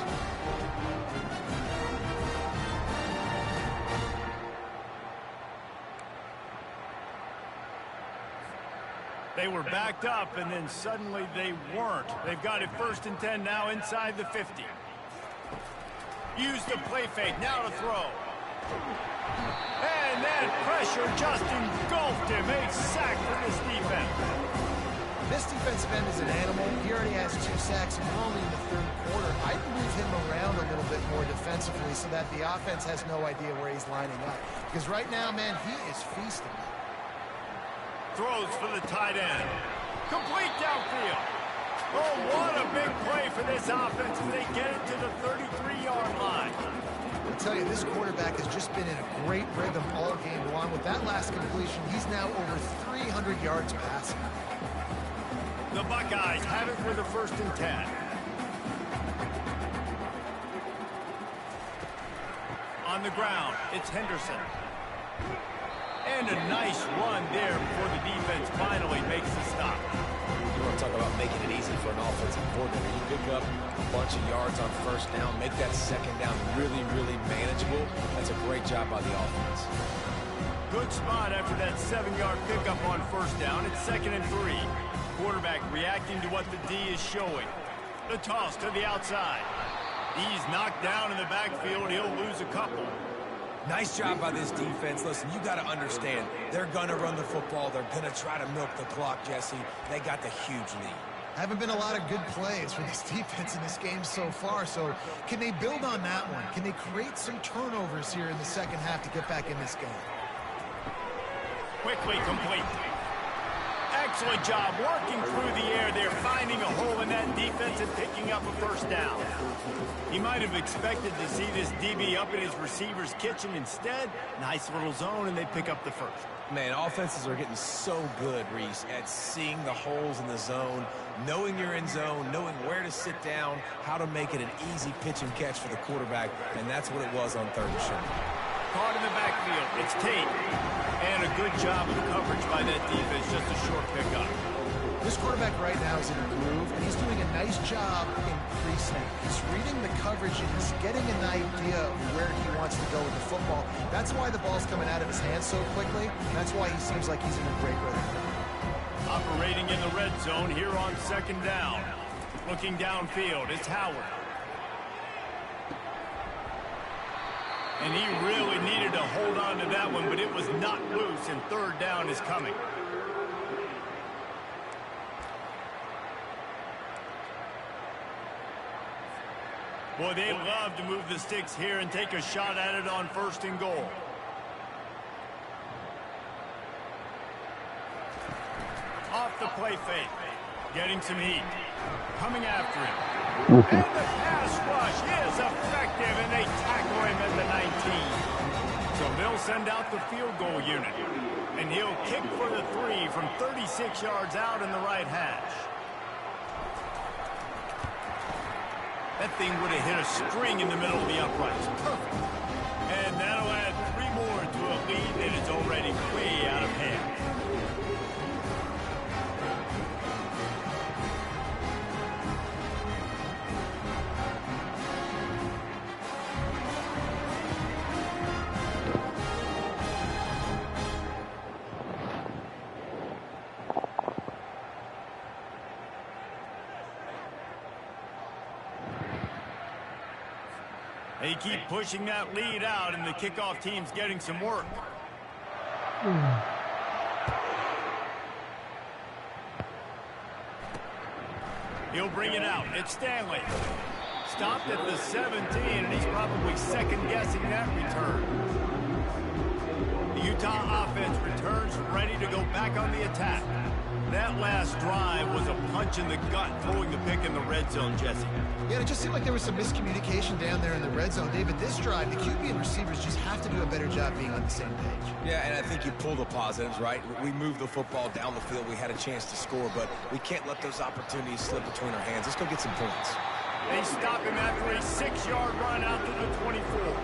They were backed up, and then suddenly they weren't. They've got it 1st and 10 now inside the 50. Use the play fake, now to throw. And that pressure just engulfed him. A sack for this defense. This defensive end is an animal. He already has 2 sacks, and we're only in the third quarter. I'd move him around a little bit more defensively so that the offense has no idea where he's lining up. Because right now, man, he is feasting. Throws for the tight end. Complete downfield. Oh, what a big play for this offense as they get it to the 33-yard line. I'll tell you, this quarterback has just been in a great rhythm all game long. With that last completion, he's now over 300 yards passing. The Buckeyes have it for the 1st and 10. On the ground, it's Henderson. And a nice run there before the defense finally makes the stop. You want to talk about making it easy for an offensive coordinator. You pick up a bunch of yards on 1st down, make that 2nd down really, really manageable. That's a great job by the offense. Good spot after that 7-yard pickup on 1st down. It's 2nd and 3. Quarterback reacting to what the D is showing. The toss to the outside. He's knocked down in the backfield. He'll lose a couple. Nice job by this defense. Listen, you got to understand, they're going to run the football. They're going to try to milk the clock, Jesse. They got the huge lead. Haven't been a lot of good plays for this defense in this game so far, so can they build on that one? Can they create some turnovers here in the second half to get back in this game? Quickly complete. Excellent job working through the air there, finding a hole in that defense and picking up a 1st down. He might have expected to see this DB up in his receiver's kitchen. Instead, nice little zone, and they pick up the 1st. Man, offenses are getting so good, Reese, at seeing the holes in the zone, knowing you're in zone, knowing where to sit down, how to make it an easy pitch and catch for the quarterback, and that's what it was on 3rd and short. Caught in the backfield. It's Tate. And a good job of coverage by that defense. Just a short pickup. This quarterback right now is in a groove, and he's doing a nice job in pre-snap. He's reading the coverage, and he's getting an idea of where he wants to go with the football. That's why the ball's coming out of his hands so quickly. That's why he seems like he's in a great rhythm. Operating in the red zone here on 2nd down. Looking downfield, it's Howard. And he really needed to hold on to that one, but it was not loose, and 3rd down is coming. Boy, they love to move the sticks here and take a shot at it on 1st and goal. Off the play fake. Getting some heat. Coming after him. And the pass rush is effective, and they tackle him at the 19. So they'll send out the field goal unit. And he'll kick for the 3 from 36 yards out in the right hash. That thing would have hit a string in the middle of the uprights. Perfect. And that'll add 3 more to a lead that is already way out of hand. They keep pushing that lead out, and the kickoff team's getting some work. He'll bring it out. It's Stanley. Stopped at the 17, and he's probably second-guessing that return. The Utah offense returns ready to go back on the attack. That last drive was a punch in the gut, throwing the pick in the red zone, Jesse. Yeah, it just seemed like there was some miscommunication down there in the red zone. David, this drive, the QB and receivers just have to do a better job being on the same page. Yeah, and I think you pull the positives, right? We moved the football down the field. We had a chance to score, but we can't let those opportunities slip between our hands. Let's go get some points. They stop him after a 6-yard run out to the 24.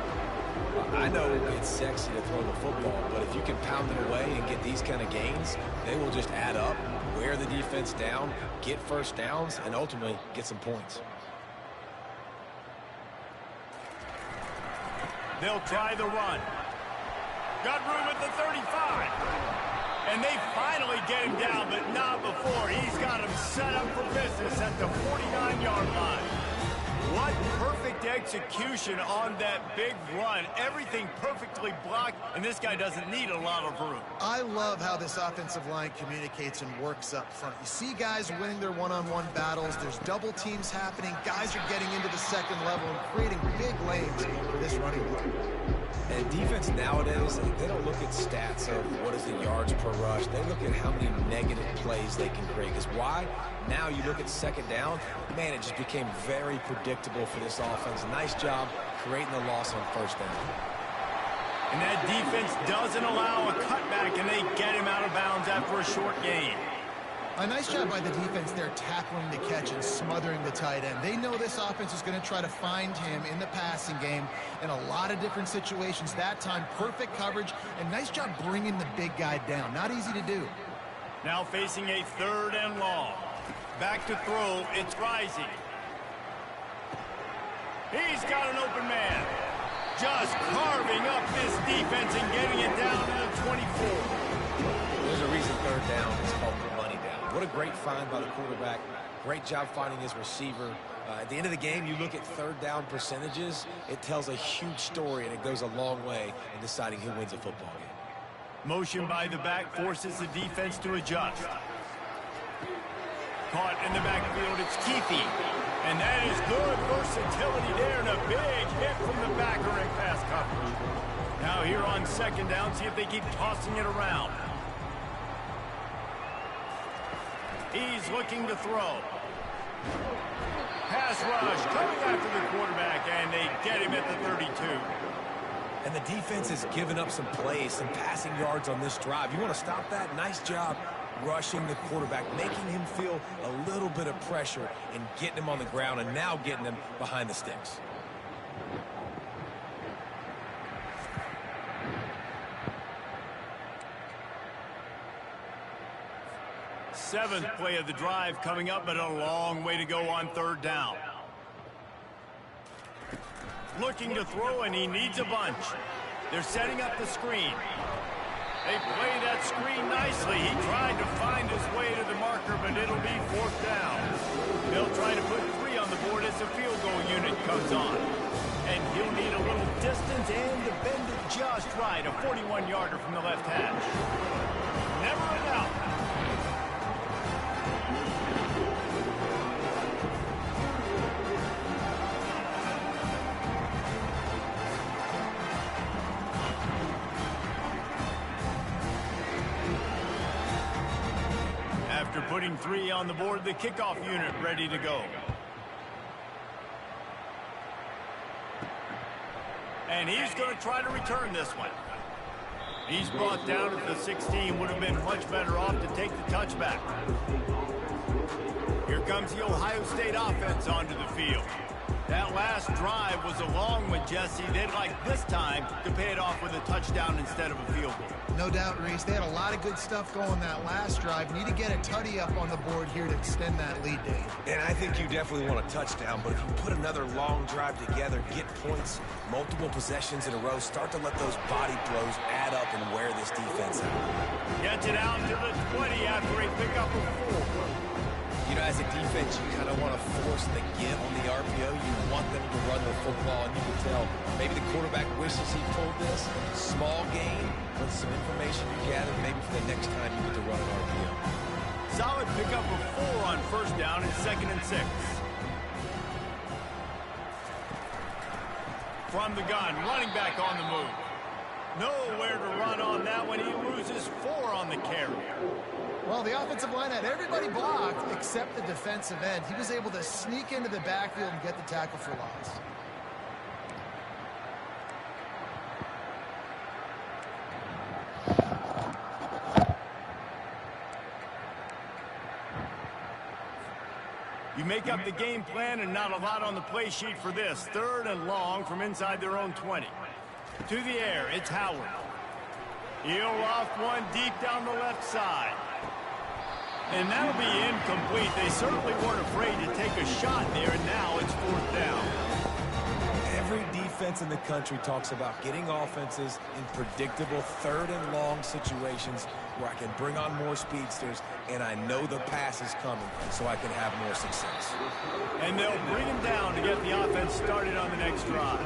I know it's sexy to throw the football, but if you can pound it away and get these kind of gains, they will just add up, wear the defense down, get first downs, and ultimately get some points. They'll try the run. Got room at the 35. And they finally get him down, but not before. He's got him set up for business at the 49-yard line. What perfect execution on that big run. Everything perfectly blocked, and this guy doesn't need a lot of room. I love how this offensive line communicates and works up front. You see guys winning their one-on-one battles. There's double teams happening. Guys are getting into the second level and creating big lanes for this running game. And defense nowadays, they don't look at stats of what is the yards per rush. They look at how many negative plays they can create. Because why? Now you look at second down, man, it just became very predictable for this offense. Nice job creating the loss on first down. And that defense doesn't allow a cutback, and they get him out of bounds after a short gain. A nice job by the defense there tackling the catch and smothering the tight end. They know this offense is going to try to find him in the passing game in a lot of different situations. That time, perfect coverage, and nice job bringing the big guy down. Not easy to do. Now facing a 3rd and long. Back to throw, it's Rising. He's got an open man. Just carving up this defense and getting it down to the 24. There's a reason 3rd down is called the money down. What a great find by the quarterback. Great job finding his receiver. At the end of the game, you look at 3rd down percentages. It tells a huge story, and it goes a long way in deciding who wins a football game. Motion by the back forces the defense to adjust. Caught in the backfield, it's Keefe. And that is good versatility there, and a big hit from the backer in pass coverage. Now here on 2nd down, see if they keep tossing it around. He's looking to throw. Pass rush coming after the quarterback, and they get him at the 32. And the defense has given up some plays, some passing yards on this drive. You want to stop that? Nice job rushing the quarterback, making him feel a little bit of pressure and getting him on the ground, and now getting him behind the sticks. Seventh play of the drive coming up, but a long way to go on 3rd down. Looking to throw, and he needs a bunch. They're setting up the screen. They play that screen nicely. He tried to find his way to the marker, but it'll be 4th down. They'll try to put 3 on the board as the field goal unit comes on. And he'll need a little distance and to bend it just right. A 41-yarder from the left hash. Never in doubt. putting 3 on the board, the kickoff unit ready to go. And he's going to try to return this one. He's brought down at the 16, would have been much better off to take the touchback. Here comes the Ohio State offense onto the field. That last drive was a long one, Jesse. They'd like this time to pay it off with a touchdown instead of a field goal. No doubt, Reese. They had a lot of good stuff going that last drive. Need to get a tutty up on the board here to extend that lead, Dave. And I think you definitely want a touchdown, but if you put another long drive together, get points, multiple possessions in a row, start to let those body blows add up and wear this defense out. Gets it out to the 20 after a pickup of 4. You know, as a defense, you kind of want to force the give on the RPO. You want them to run the football, and you can tell maybe the quarterback wishes he pulled this. Small gain, but some information you gather maybe for the next time you get to run an RPO. Solid pickup of 4 on first down and 2nd and 6. From the gun, running back on the move. Nowhere to run on that one. He loses 4 on the carry. Well, the offensive line had everybody blocked except the defensive end. He was able to sneak into the backfield and get the tackle for loss. You make up the game plan and not a lot on the play sheet for this. 3rd and long from inside their own 20. To the air, it's Howard. He'll loft one deep down the left side. And that'll be incomplete. They certainly weren't afraid to take a shot there, and now it's 4th down. Every defense in the country talks about getting offenses in predictable 3rd and long situations where I can bring on more speedsters and I know the pass is coming so I can have more success. And they'll bring him down to get the offense started on the next drive.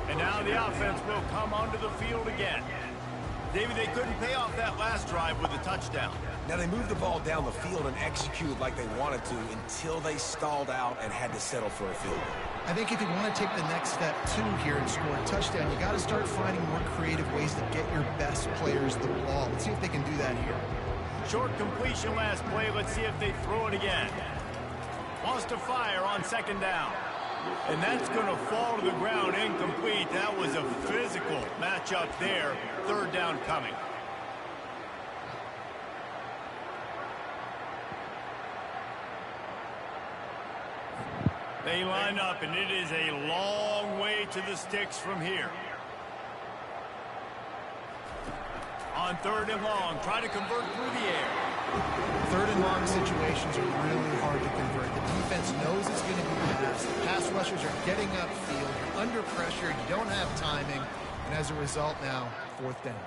And now the offense will come onto the field again. David, they couldn't pay off that last drive with a touchdown. Now, they moved the ball down the field and executed like they wanted to until they stalled out and had to settle for a field goal. I think if you want to take the next step, too, here and score a touchdown, you got to start finding more creative ways to get your best players the ball. Let's see if they can do that here. Short completion last play. Let's see if they throw it again. Wants to fire on 2nd down. And that's going to fall to the ground incomplete. That was a physical matchup there. 3rd down coming. They line up, and it is a long way to the sticks from here. On 3rd and long, try to convert through the air. 3rd and long situations are really hard to convert. The defense knows it's going to be pass. The pass rushers are getting upfield. You're under pressure. You don't have timing. And as a result now, 4th down.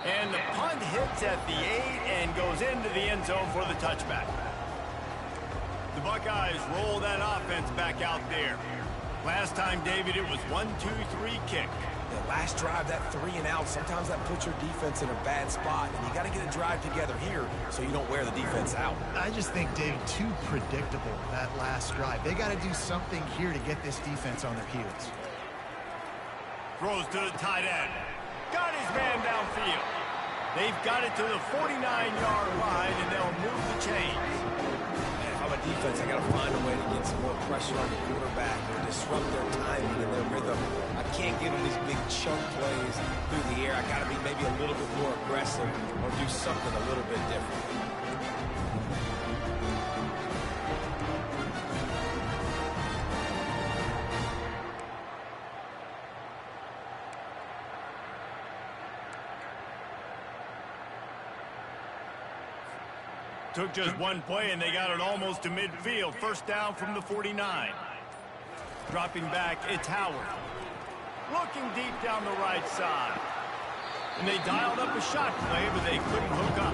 And the punt hits at the 8 and goes into the end zone for the touchback. The Buckeyes roll that offense back out there. Last time, David, it was 1-2-3 kick. The last drive, that 3 and out, sometimes that puts your defense in a bad spot, and you got to get a drive together here so you don't wear the defense out. I just think, Dave, too predictable, that last drive. They got to do something here to get this defense on their heels. Throws to the tight end. Got his man downfield. They've got it to the 49-yard line, and they'll move the chains. If I'm a defense, I got to find a way to get some more pressure on the quarterback or disrupt their timing and their rhythm. I can't give them these big chunk plays through the air. I got to be maybe a little bit more aggressive or do something a little bit different. Took just one play, and they got it almost to midfield. 1st down from the 49. Dropping back, it's Howard. Looking deep down the right side. And they dialed up a shot play, but they couldn't hook up.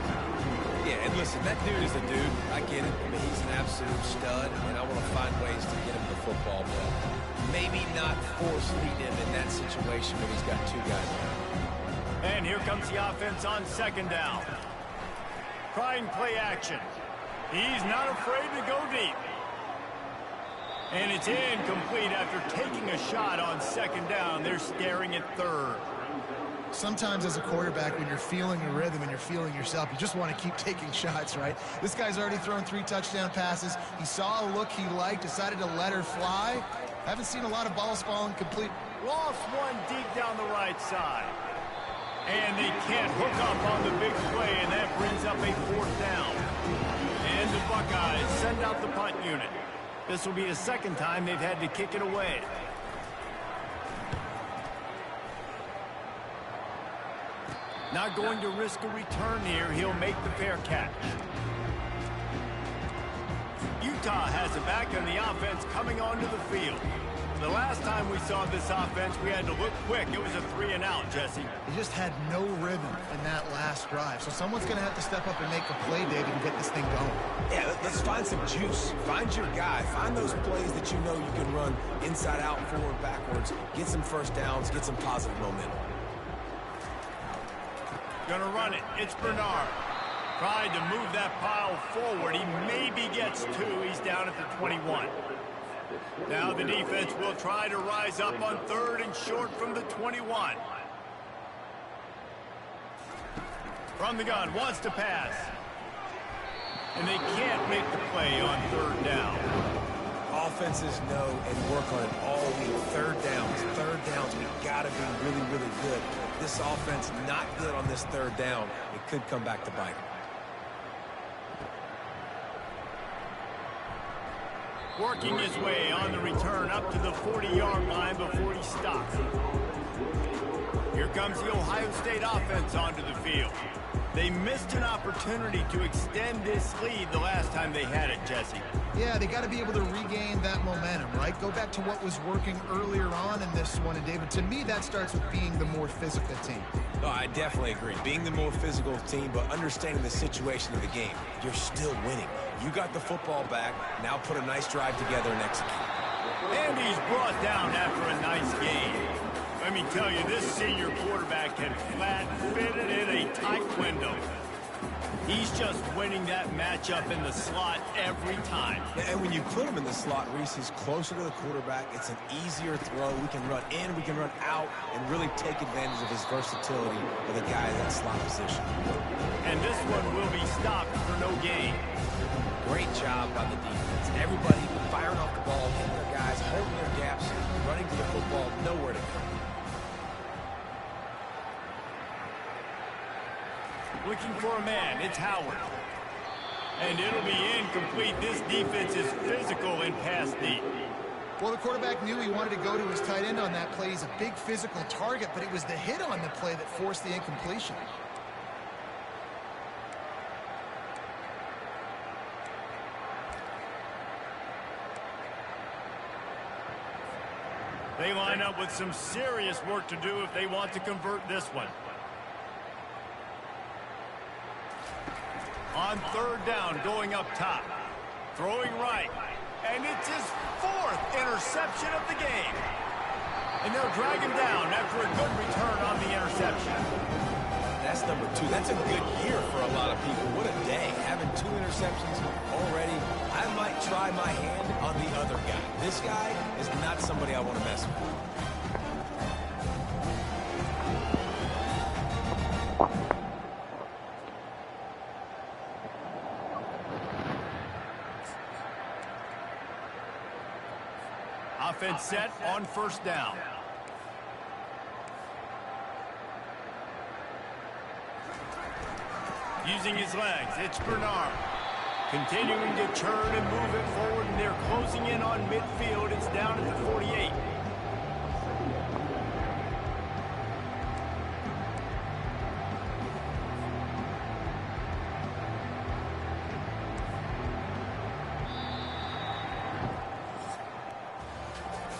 Yeah, and listen, that dude is a dude. I get it. I mean, he's an absolute stud, and I want to find ways to get him the football, but maybe not force feed him in that situation when he's got 2 guys around. And here comes the offense on 2nd down. Trying play action. He's not afraid to go deep. And it's incomplete after taking a shot on 2nd down. They're staring at 3rd. Sometimes as a quarterback, when you're feeling a rhythm and you're feeling yourself, you just want to keep taking shots, right? This guy's already thrown 3 touchdown passes. He saw a look he liked, decided to let her fly. Haven't seen a lot of balls falling complete. Lost one deep down the right side. And they can't hook up on the big play, and that brings up a 4th down. And the Buckeyes send out the punt unit. This will be the 2nd time they've had to kick it away. Not going to risk a return here. He'll make the fair catch. Utah has it back on the offense coming onto the field. The last time we saw this offense, we had to look quick. It was a 3-and-out, Jesse. They just had no rhythm in that last drive. So someone's going to have to step up and make a play, David, and get this thing going. Yeah, let's find some juice. Find your guy. Find those plays that you know you can run inside out, forward, backwards. Get some first downs. Get some positive momentum. Gonna run it. It's Bernard. Trying to move that pile forward. He maybe gets 2. He's down at the 21. Now the defense will try to rise up on 3rd and short from the 21. From the gun, wants to pass. And they can't make the play on 3rd down. Offenses know and work on it all week. 3rd downs. We gotta be really, really good. This offense not good on this 3rd down. It could come back to bite. Working his way on the return up to the 40-yard line before he stops. Here comes the Ohio State offense onto the field. They missed an opportunity to extend this lead the last time they had it, Jesse. Yeah, they got to be able to regain that momentum, right? Go back to what was working earlier on in this one. And, David, to me, that starts with being the more physical team. No, I definitely agree. Being the more physical team, but understanding the situation of the game. You're still winning. You got the football back. Now put a nice drive together and execute. And he's brought down after a nice game. Let me tell you, this senior quarterback can flat fit it in a tight window. He's just winning that matchup in the slot every time. And when you put him in the slot, Reese, he's closer to the quarterback. It's an easier throw. We can run in, we can run out, and really take advantage of his versatility with a guy in that slot position. And this one will be stopped for no gain. Great job by the defense. Everybody firing off the ball, hitting their guys, holding their gaps, running to the football, nowhere to go. Looking for a man, it's Howard. And it'll be incomplete. This defense is physical in pass deep. Well, the quarterback knew he wanted to go to his tight end on that play. He's a big physical target, but it was the hit on the play that forced the incompletion. They line up with some serious work to do if they want to convert this one. On 3rd down, going up top. Throwing right. And it's his 4th interception of the game. And they'll drag him down after a good return on the interception. That's number 2. That's a good year for a lot of people. What a day. Having 2 interceptions already. I might try my hand on the other guy. This guy is not somebody I want to mess with. Offense set on 1st down. Using his legs, it's Bernard. Continuing to churn and move it forward, and they're closing in on midfield. It's down at the 48.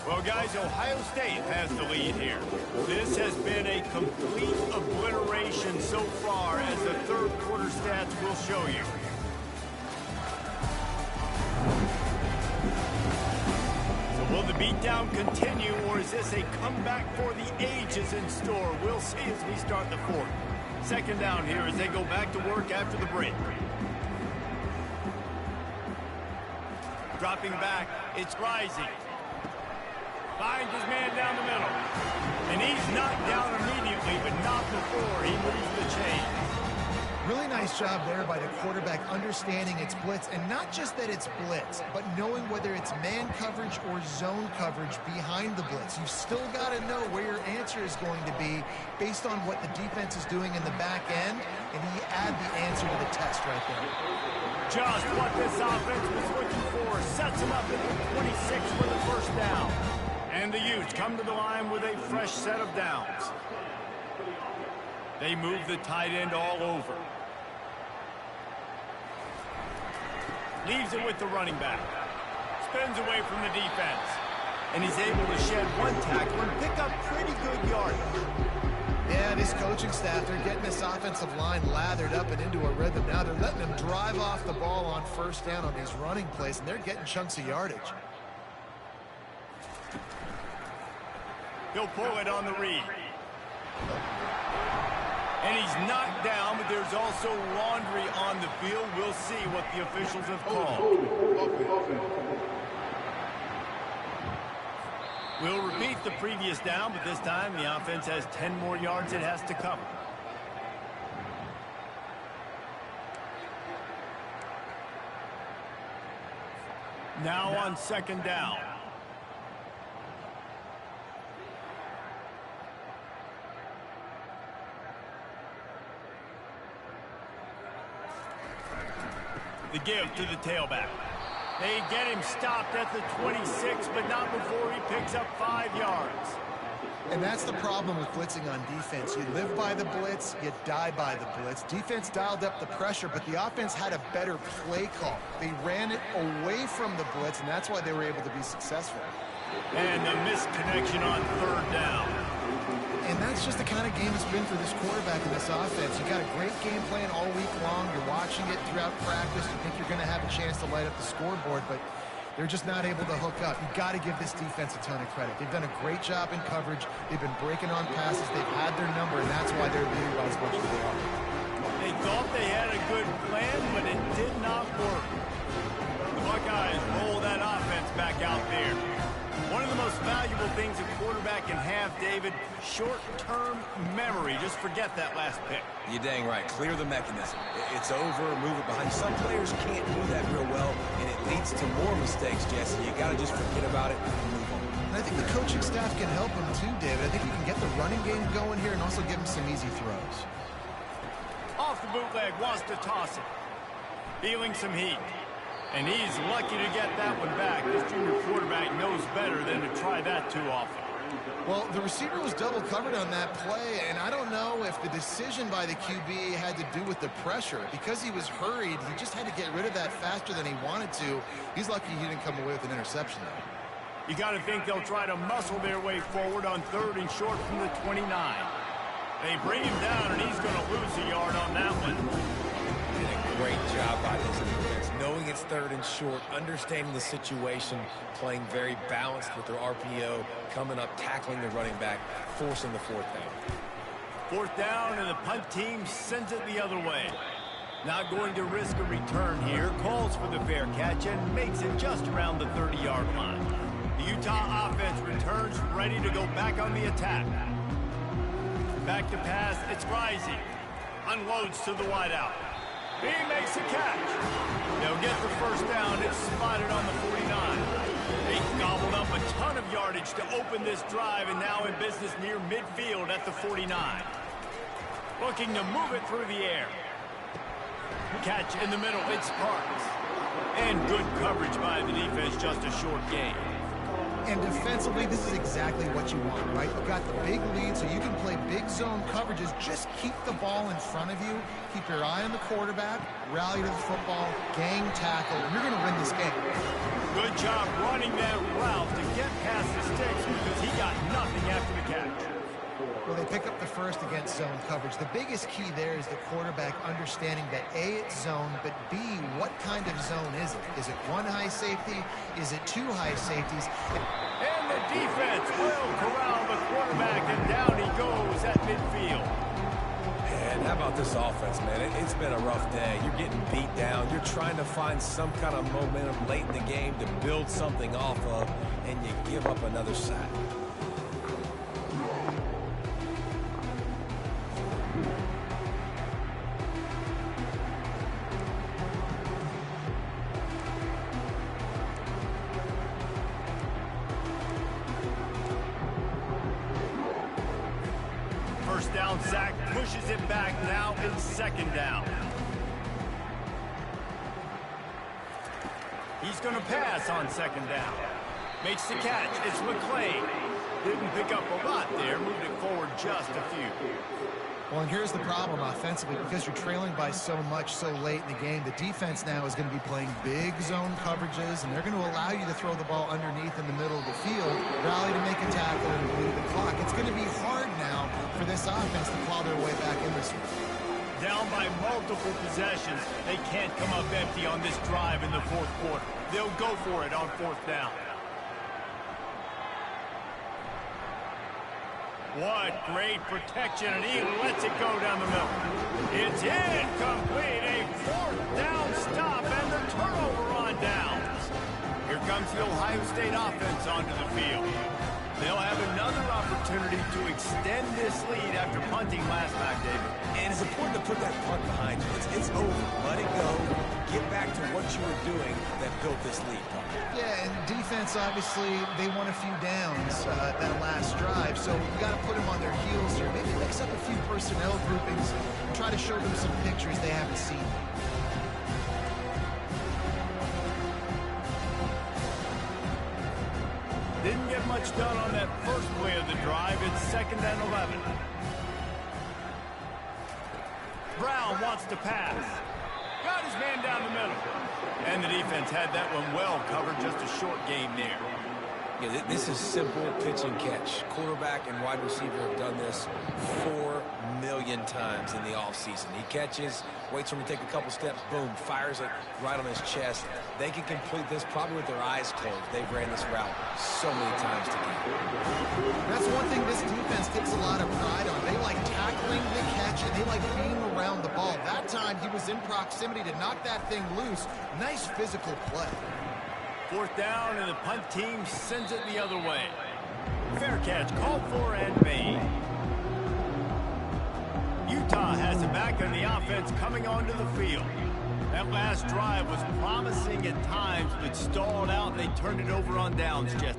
Well, guys, Ohio State has the lead here. This has been a complete obliteration so far, as the 3rd quarter stats will show you. So will the beatdown continue, or is this a comeback for the ages in store? We'll see as we start the 4th. 2nd down here as they go back to work after the break. Dropping back, it's Rising. Finds his man down the middle. And he's knocked down immediately, but not before he moves the chain. Really nice job there by the quarterback understanding it's blitz, and not just that it's blitz, but knowing whether it's man coverage or zone coverage behind the blitz. You've still got to know where your answer is going to be based on what the defense is doing in the back end, and he add the answer to the test right there. Just what this offense was looking for. Sets him up at the 26 for the first down. And the Utes come to the line with a fresh set of downs. They move the tight end all over. Leaves it with the running back. Spins away from the defense. And he's able to shed one tackle and pick up pretty good yardage. Yeah, this coaching staff, they're getting this offensive line lathered up and into a rhythm. Now they're letting them drive off the ball on first down on these running plays, and they're getting chunks of yardage. He'll pull it on the read. And he's knocked down, but there's also laundry on the field. We'll see what the officials have called. We'll repeat the previous down, but this time the offense has 10 more yards it has to cover. Now on second down. The give to the tailback. They get him stopped at the 26, but not before he picks up 5 yards. And that's the problem with blitzing on defense. You live by the blitz, you die by the blitz. Defense dialed up the pressure, but the offense had a better play call. They ran it away from the blitz, and that's why they were able to be successful. And the misconnection on third down. And that's just the kind of game it's been for this quarterback and this offense. You got a great game plan all week long. You're watching it throughout practice. You think you're going to have a chance to light up the scoreboard, but they're just not able to hook up. You got to give this defense a ton of credit. They've done a great job in coverage. They've been breaking on passes. They've had their number, and that's why they're leading by as much as they are. They thought they had a good plan, but it did not work. The Buckeyes roll that offense back out there. One of the most valuable things a quarterback can have, David, short-term memory. Just forget that last pick. You're dang right. Clear the mechanism. It's over, move it behind. Some players can't do that real well, and it leads to more mistakes, Jesse. You got to just forget about it and move on. And I think the coaching staff can help him too, David. I think you can get the running game going here and also give him some easy throws. Off the bootleg, wants to toss it. Feeling some heat. And he's lucky to get that one back. This junior quarterback knows better than to try that too often. Well, the receiver was double covered on that play, and I don't know if the decision by the QB had to do with the pressure. Because he was hurried, he just had to get rid of that faster than he wanted to. He's lucky he didn't come away with an interception, though. You got to think they'll try to muscle their way forward on third and short from the 29. They bring him down, and he's going to lose a yard on that one. Did a great job by this defense, knowing it's third and short, understanding the situation, playing very balanced with their RPO, coming up, tackling the running back, forcing the fourth down. Fourth down, and the punt team sends it the other way. Not going to risk a return here, calls for the fair catch, and makes it just around the 30-yard line. The Utah offense returns ready to go back on the attack. Back to pass, it's Rising. Unloads to the wideout. He makes a catch. They'll get the first down. It's spotted on the 49. They gobbled up a ton of yardage to open this drive, and now in business near midfield at the 49. Looking to move it through the air. Catch in the middle. It's Sparks. And good coverage by the defense, just a short gain. And defensively, this is exactly what you want, right? You've got the big lead, so you can play big zone coverages. Just keep the ball in front of you. Keep your eye on the quarterback. Rally to the football. Gang tackle. You're going to win this game. Good job running that route to get past the sticks because he got nothing after the catch. Well, they pick up the first against zone coverage. The biggest key there is the quarterback understanding that A, it's zone, but B, what kind of zone is it? Is it one high safety? Is it two high safeties? And the defense will corral the quarterback, and down he goes at midfield. And how about this offense, man? It's been a rough day. You're getting beat down. You're trying to find some kind of momentum late in the game to build something off of, and you give up another sack. sack, pushes it back. Now it's second down. He's going to pass on second down. Makes the catch. It's McClain. Didn't pick up a lot there. Moved it forward just a few. Well, and here's the problem offensively. Because you're trailing by so much so late in the game, the defense now is going to be playing big zone coverages, and they're going to allow you to throw the ball underneath in the middle of the field, rally to make a tackle, and bleed the clock. It's going to be hard now for this offense to claw their way back in this one. Down by multiple possessions. They can't come up empty on this drive in the fourth quarter. They'll go for it on fourth down. What great protection, and he lets it go down the middle. It's incomplete, a fourth down stop, and the turnover on downs. Here comes the Ohio State offense onto the field. They'll have another opportunity to extend this lead after punting last night, David. And it's important to put that punt behind you. It's over. Let it go. Get back to what you were doing that built this lead. Yeah, and defense, obviously, they won a few downs that last drive, so you got to put them on their heels here. Maybe mix up a few personnel groupings and try to show them some pictures they haven't seen. Didn't get much done on that first play of the drive. It's second and 11. Brown wants to pass. Got his man down the middle. And the defense had that one well covered. Just a short game there. Yeah, this is simple pitch and catch. Quarterback and wide receiver have done this 4 million times in the offseason. He catches, waits for him to take a couple steps, boom, fires it right on his chest. They can complete this probably with their eyes closed. They've ran this route so many times together. That's one thing this defense takes a lot of pride on. They like tackling the catch, and they like being around the ball. That time, he was in proximity to knock that thing loose. Nice physical play. Fourth down, and the punt team sends it the other way. Fair catch, called for and made. Utah has it back, and the offense coming onto the field. That last drive was promising at times, but stalled out, and they turned it over on downs, Jesse.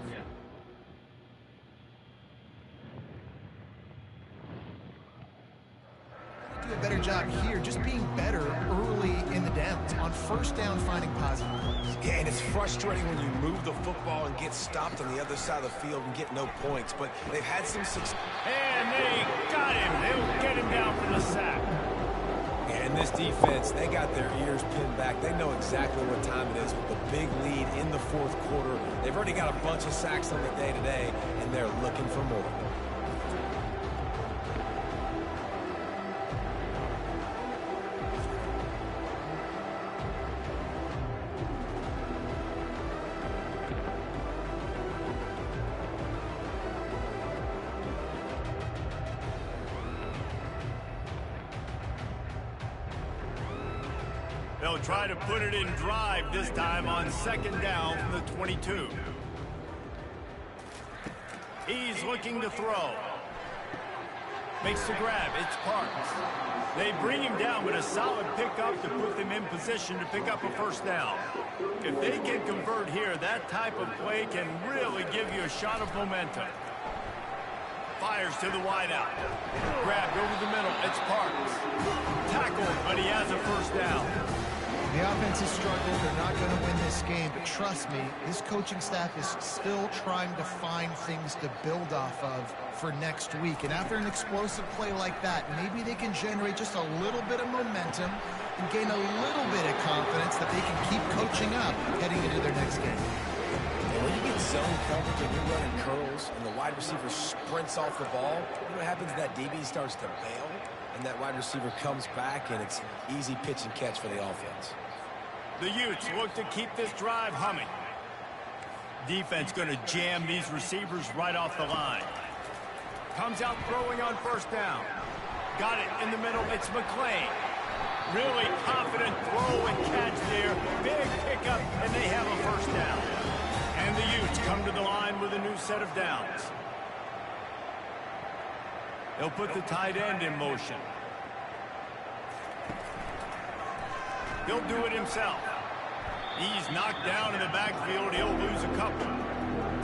Do a better job here, just being better early in the downs. On first down, finding positive plays. Yeah, and it's frustrating when you move the football and get stopped on the other side of the field and get no points, but they've had some success. And they got him. They'll get him down for the sack. And this defense, they got their ears pinned back. They know exactly what time it is with the big lead in the fourth quarter. They've already got a bunch of sacks on the day today, and they're looking for more. They'll try to put it in drive this time on second down from the 22. He's looking to throw. Makes the grab. It's Parks. They bring him down with a solid pickup to put them in position to pick up a first down. If they can convert here, that type of play can really give you a shot of momentum. Fires to the wideout. Grabbed over the middle. It's Parks. Tackled, but he has a first down. The offense has struggled. They're not going to win this game, but trust me, this coaching staff is still trying to find things to build off of for next week. And after an explosive play like that, maybe they can generate just a little bit of momentum and gain a little bit of confidence that they can keep coaching up heading into their next game. And when you get zone coverage and you're running curls and the wide receiver sprints off the ball, you know what happens? That DB starts to bail, and that wide receiver comes back, and it's easy pitch and catch for the offense. The Utes look to keep this drive humming. Defense going to jam these receivers right off the line. Comes out throwing on first down. Got it in the middle. It's McClain. Really confident throw and catch there. Big pickup, and they have a first down. And the Utes come to the line with a new set of downs. They'll put the tight end in motion. He'll do it himself. He's knocked down in the backfield. He'll lose a couple.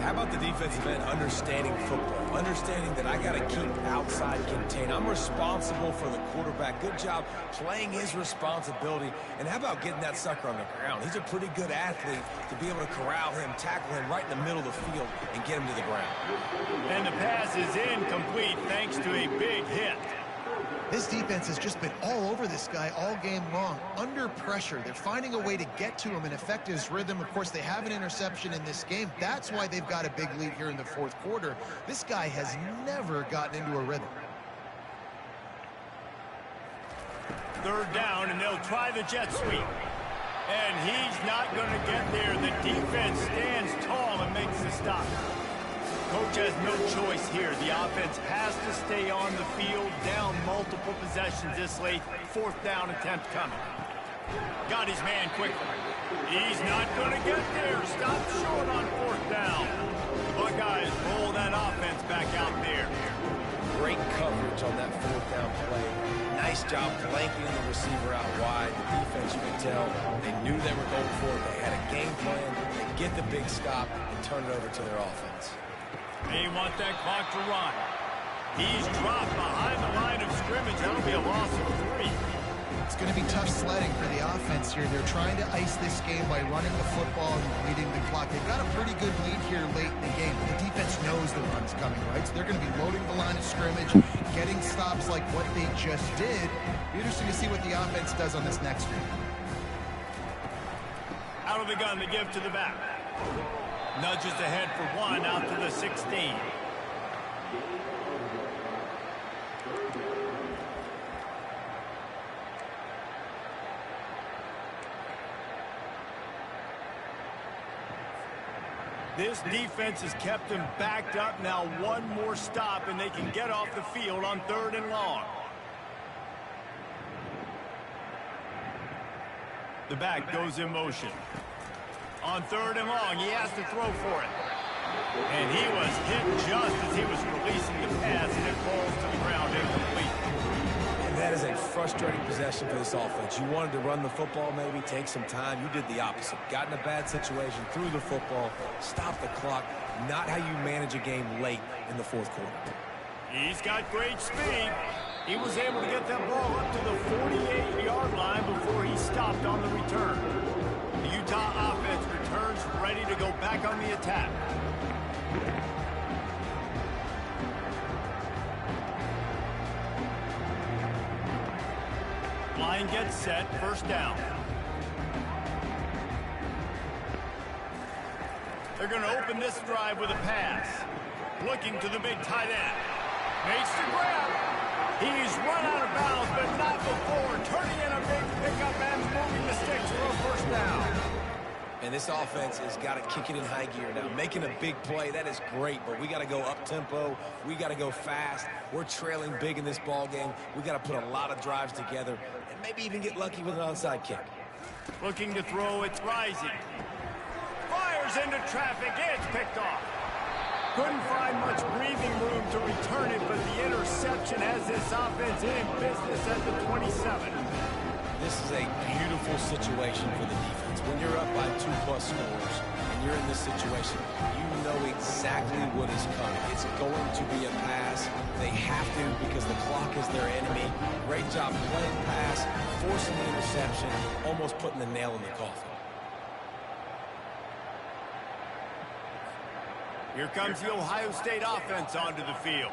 How about the defensive end understanding football, understanding that I got to keep outside contained. I'm responsible for the quarterback. Good job playing his responsibility. And how about getting that sucker on the ground? He's a pretty good athlete to be able to corral him, tackle him right in the middle of the field, and get him to the ground. And the pass is incomplete thanks to a big hit. This defense has just been all over this guy all game long, under pressure. They're finding a way to get to him and affect his rhythm. Of course, they have an interception in this game. That's why they've got a big lead here in the fourth quarter. This guy has never gotten into a rhythm. Third down, and they'll try the jet sweep. And he's not going to get there. The defense stands tall and makes the stop. Coach has no choice here. The offense has to stay on the field, down multiple possessions this late. Fourth down attempt coming. Got his man quickly. He's not going to get there. Stop short on fourth down. Buckeyes roll that offense back out there. Great coverage on that fourth down play. Nice job flanking the receiver out wide. The defense, you can tell, they knew they were going for it. They had a game plan. They get the big stop and turn it over to their offense. They want that clock to run. He's dropped behind the line of scrimmage. That'll be a loss of 3. It's going to be tough sledding for the offense here. They're trying to ice this game by running the football and leading the clock. They've got a pretty good lead here late in the game. The defense knows the run's coming, right? So they're going to be loading the line of scrimmage, getting stops like what they just did. Be interesting to see what the offense does on this next game. Out of the gun to give to the back. Nudges ahead for 1 out to the 16. This defense has kept them backed up. Now one more stop and they can get off the field on 3rd and long. The back goes in motion. On 3rd and long, he has to throw for it. And he was hit just as he was releasing the pass, and it falls to the ground incomplete. And that is a frustrating possession for this offense. You wanted to run the football, maybe take some time. You did the opposite. Got in a bad situation, threw the football, stopped the clock. Not how you manage a game late in the fourth quarter. He's got great speed. He was able to get that ball up to the 48-yard line before he stopped on the return. The Utah offense returns ready to go back on the attack. Line gets set, first down. They're going to open this drive with a pass. Looking to the big tight end. Makes the grab. He's run out of bounds, but not before. Turning in a big pickup and moving the sticks for a first down. And this offense has got to kick it in high gear now. Making a big play, that is great, but we got to go up-tempo. We got to go fast. We're trailing big in this ball game. We got to put a lot of drives together and maybe even get lucky with an onside kick. Looking to throw, it's rising. Fires into traffic, it's picked off. Couldn't find much breathing room to return it, but the interception has this offense in business at the 27. This is a beautiful situation for the defense. When you're up by 2+ scores and you're in this situation, you know exactly what is coming. It's going to be a pass. They have to because the clock is their enemy. Great job playing pass, forcing the interception, almost putting the nail in the coffin. Here comes the Ohio State offense onto the field.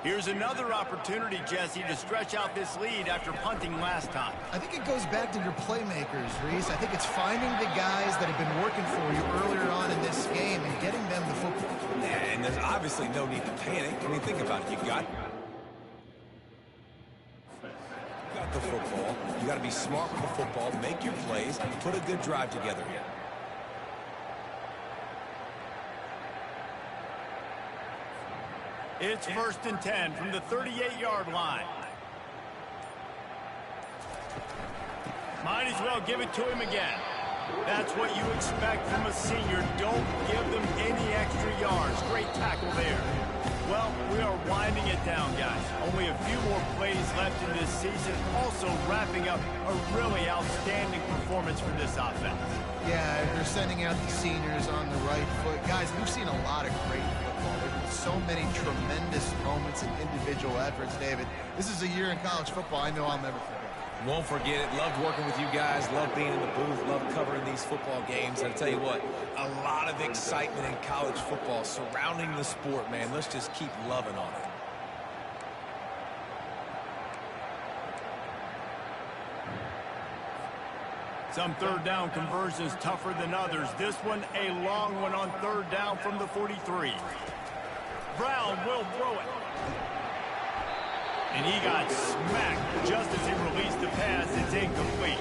Here's another opportunity, Jesse, to stretch out this lead after punting last time. I think it goes back to your playmakers, Reese. I think it's finding the guys that have been working for you earlier on in this game and getting them the football. And there's obviously no need to panic. I mean, think about it. You got the football. You got to be smart with the football, make your plays, put a good drive together here. It's 1st and 10 from the 38-yard line. Might as well give it to him again. That's what you expect from a senior. Don't give them any extra yards. Great tackle there. Well, we are winding it down, guys. Only a few more plays left in this season. Also wrapping up a really outstanding performance from this offense. Yeah, I They're sending out the seniors on the right foot. Guys, we've seen a lot of great football. There have been so many tremendous moments and individual efforts, David. This is a year in college football I know I'll never forget. Won't forget it. Loved working with you guys. Loved being in the booth. Loved covering these football games. And I'll tell you what, a lot of excitement in college football surrounding the sport, man. Let's just keep loving on it. Some third down conversions tougher than others. This one, a long one on third down from the 43. Brown will throw it. And he got smacked just as he released the pass. It's incomplete.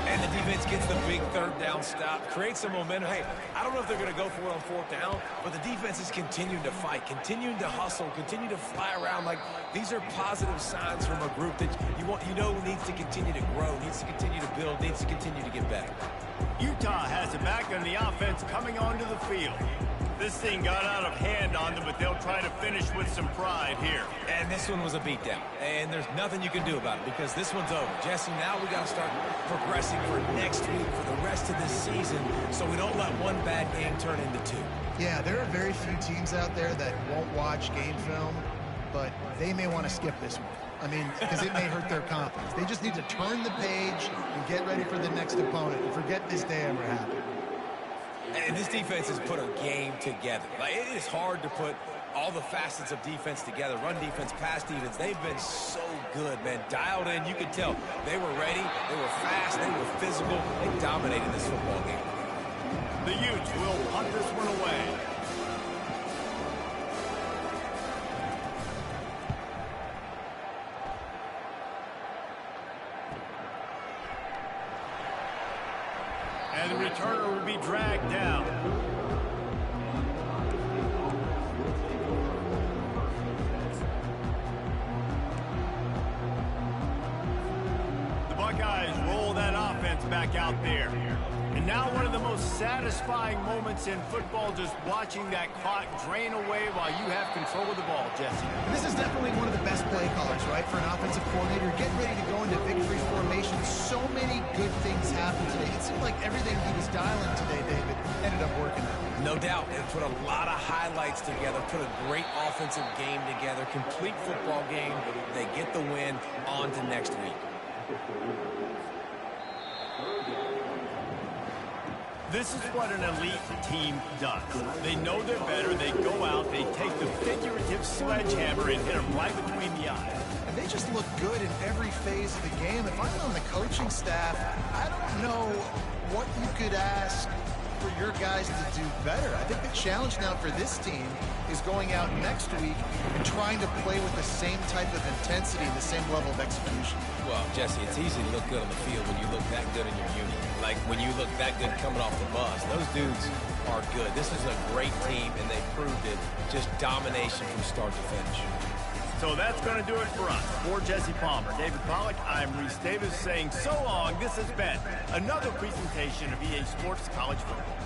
And the defense gets the big third down stop, creates some momentum. Hey, I don't know if they're going to go for it on fourth down, but the defense is continuing to fight, continuing to hustle, continue to fly around. Like, these are positive signs from a group that you know needs to continue to grow, needs to continue to build, needs to continue to get better. Utah has it back on the offense coming onto the field. This thing got out of hand on them, but they'll try to finish with some pride here. And this one was a beatdown. And there's nothing you can do about it because this one's over. Jesse, now we got to start progressing for next week, for the rest of this season, so we don't let one bad game turn into two. Yeah, there are very few teams out there that won't watch game film, but they may want to skip this one. I mean, because it may hurt their confidence. They just need to turn the page and get ready for the next opponent and forget this day ever happened. And this defense has put a game together. Like, it is hard to put all the facets of defense together. Run defense, pass defense. They've been so good, man. Dialed in. You could tell they were ready. They were fast. They were physical. They dominated this football game. The Utes will punt this one away. And the returner will be dragged down. The Buckeyes roll that offense back out there. And now one of the most satisfying moments in football, just watching that clock drain away while you have control of the ball, Jesse. And this is definitely one of the best play callers, right, for an offensive coordinator. Getting ready to go into victory formation. So many good things happened today. It seemed like everything he was dialing today, David, ended up working out. No doubt. They put a lot of highlights together, put a great offensive game together, complete football game. They get the win. On to next week. This is what an elite team does. They know they're better. They go out, they take the figurative sledgehammer and hit them right between the eyes. And they just look good in every phase of the game. If I'm on the coaching staff, I don't know what you could ask for your guys to do better. I think the challenge now for this team is going out next week and trying to play with the same type of intensity, the same level of execution. Well, Jesse, it's easy to look good on the field when you look that good in your unit. Like when you look that good coming off the bus. Those dudes are good. This is a great team, and they proved it. Just domination from start to finish. So that's going to do it for us. For Jesse Palmer, David Pollack, I'm Reese Davis saying so long. This has been another presentation of EA Sports College Football.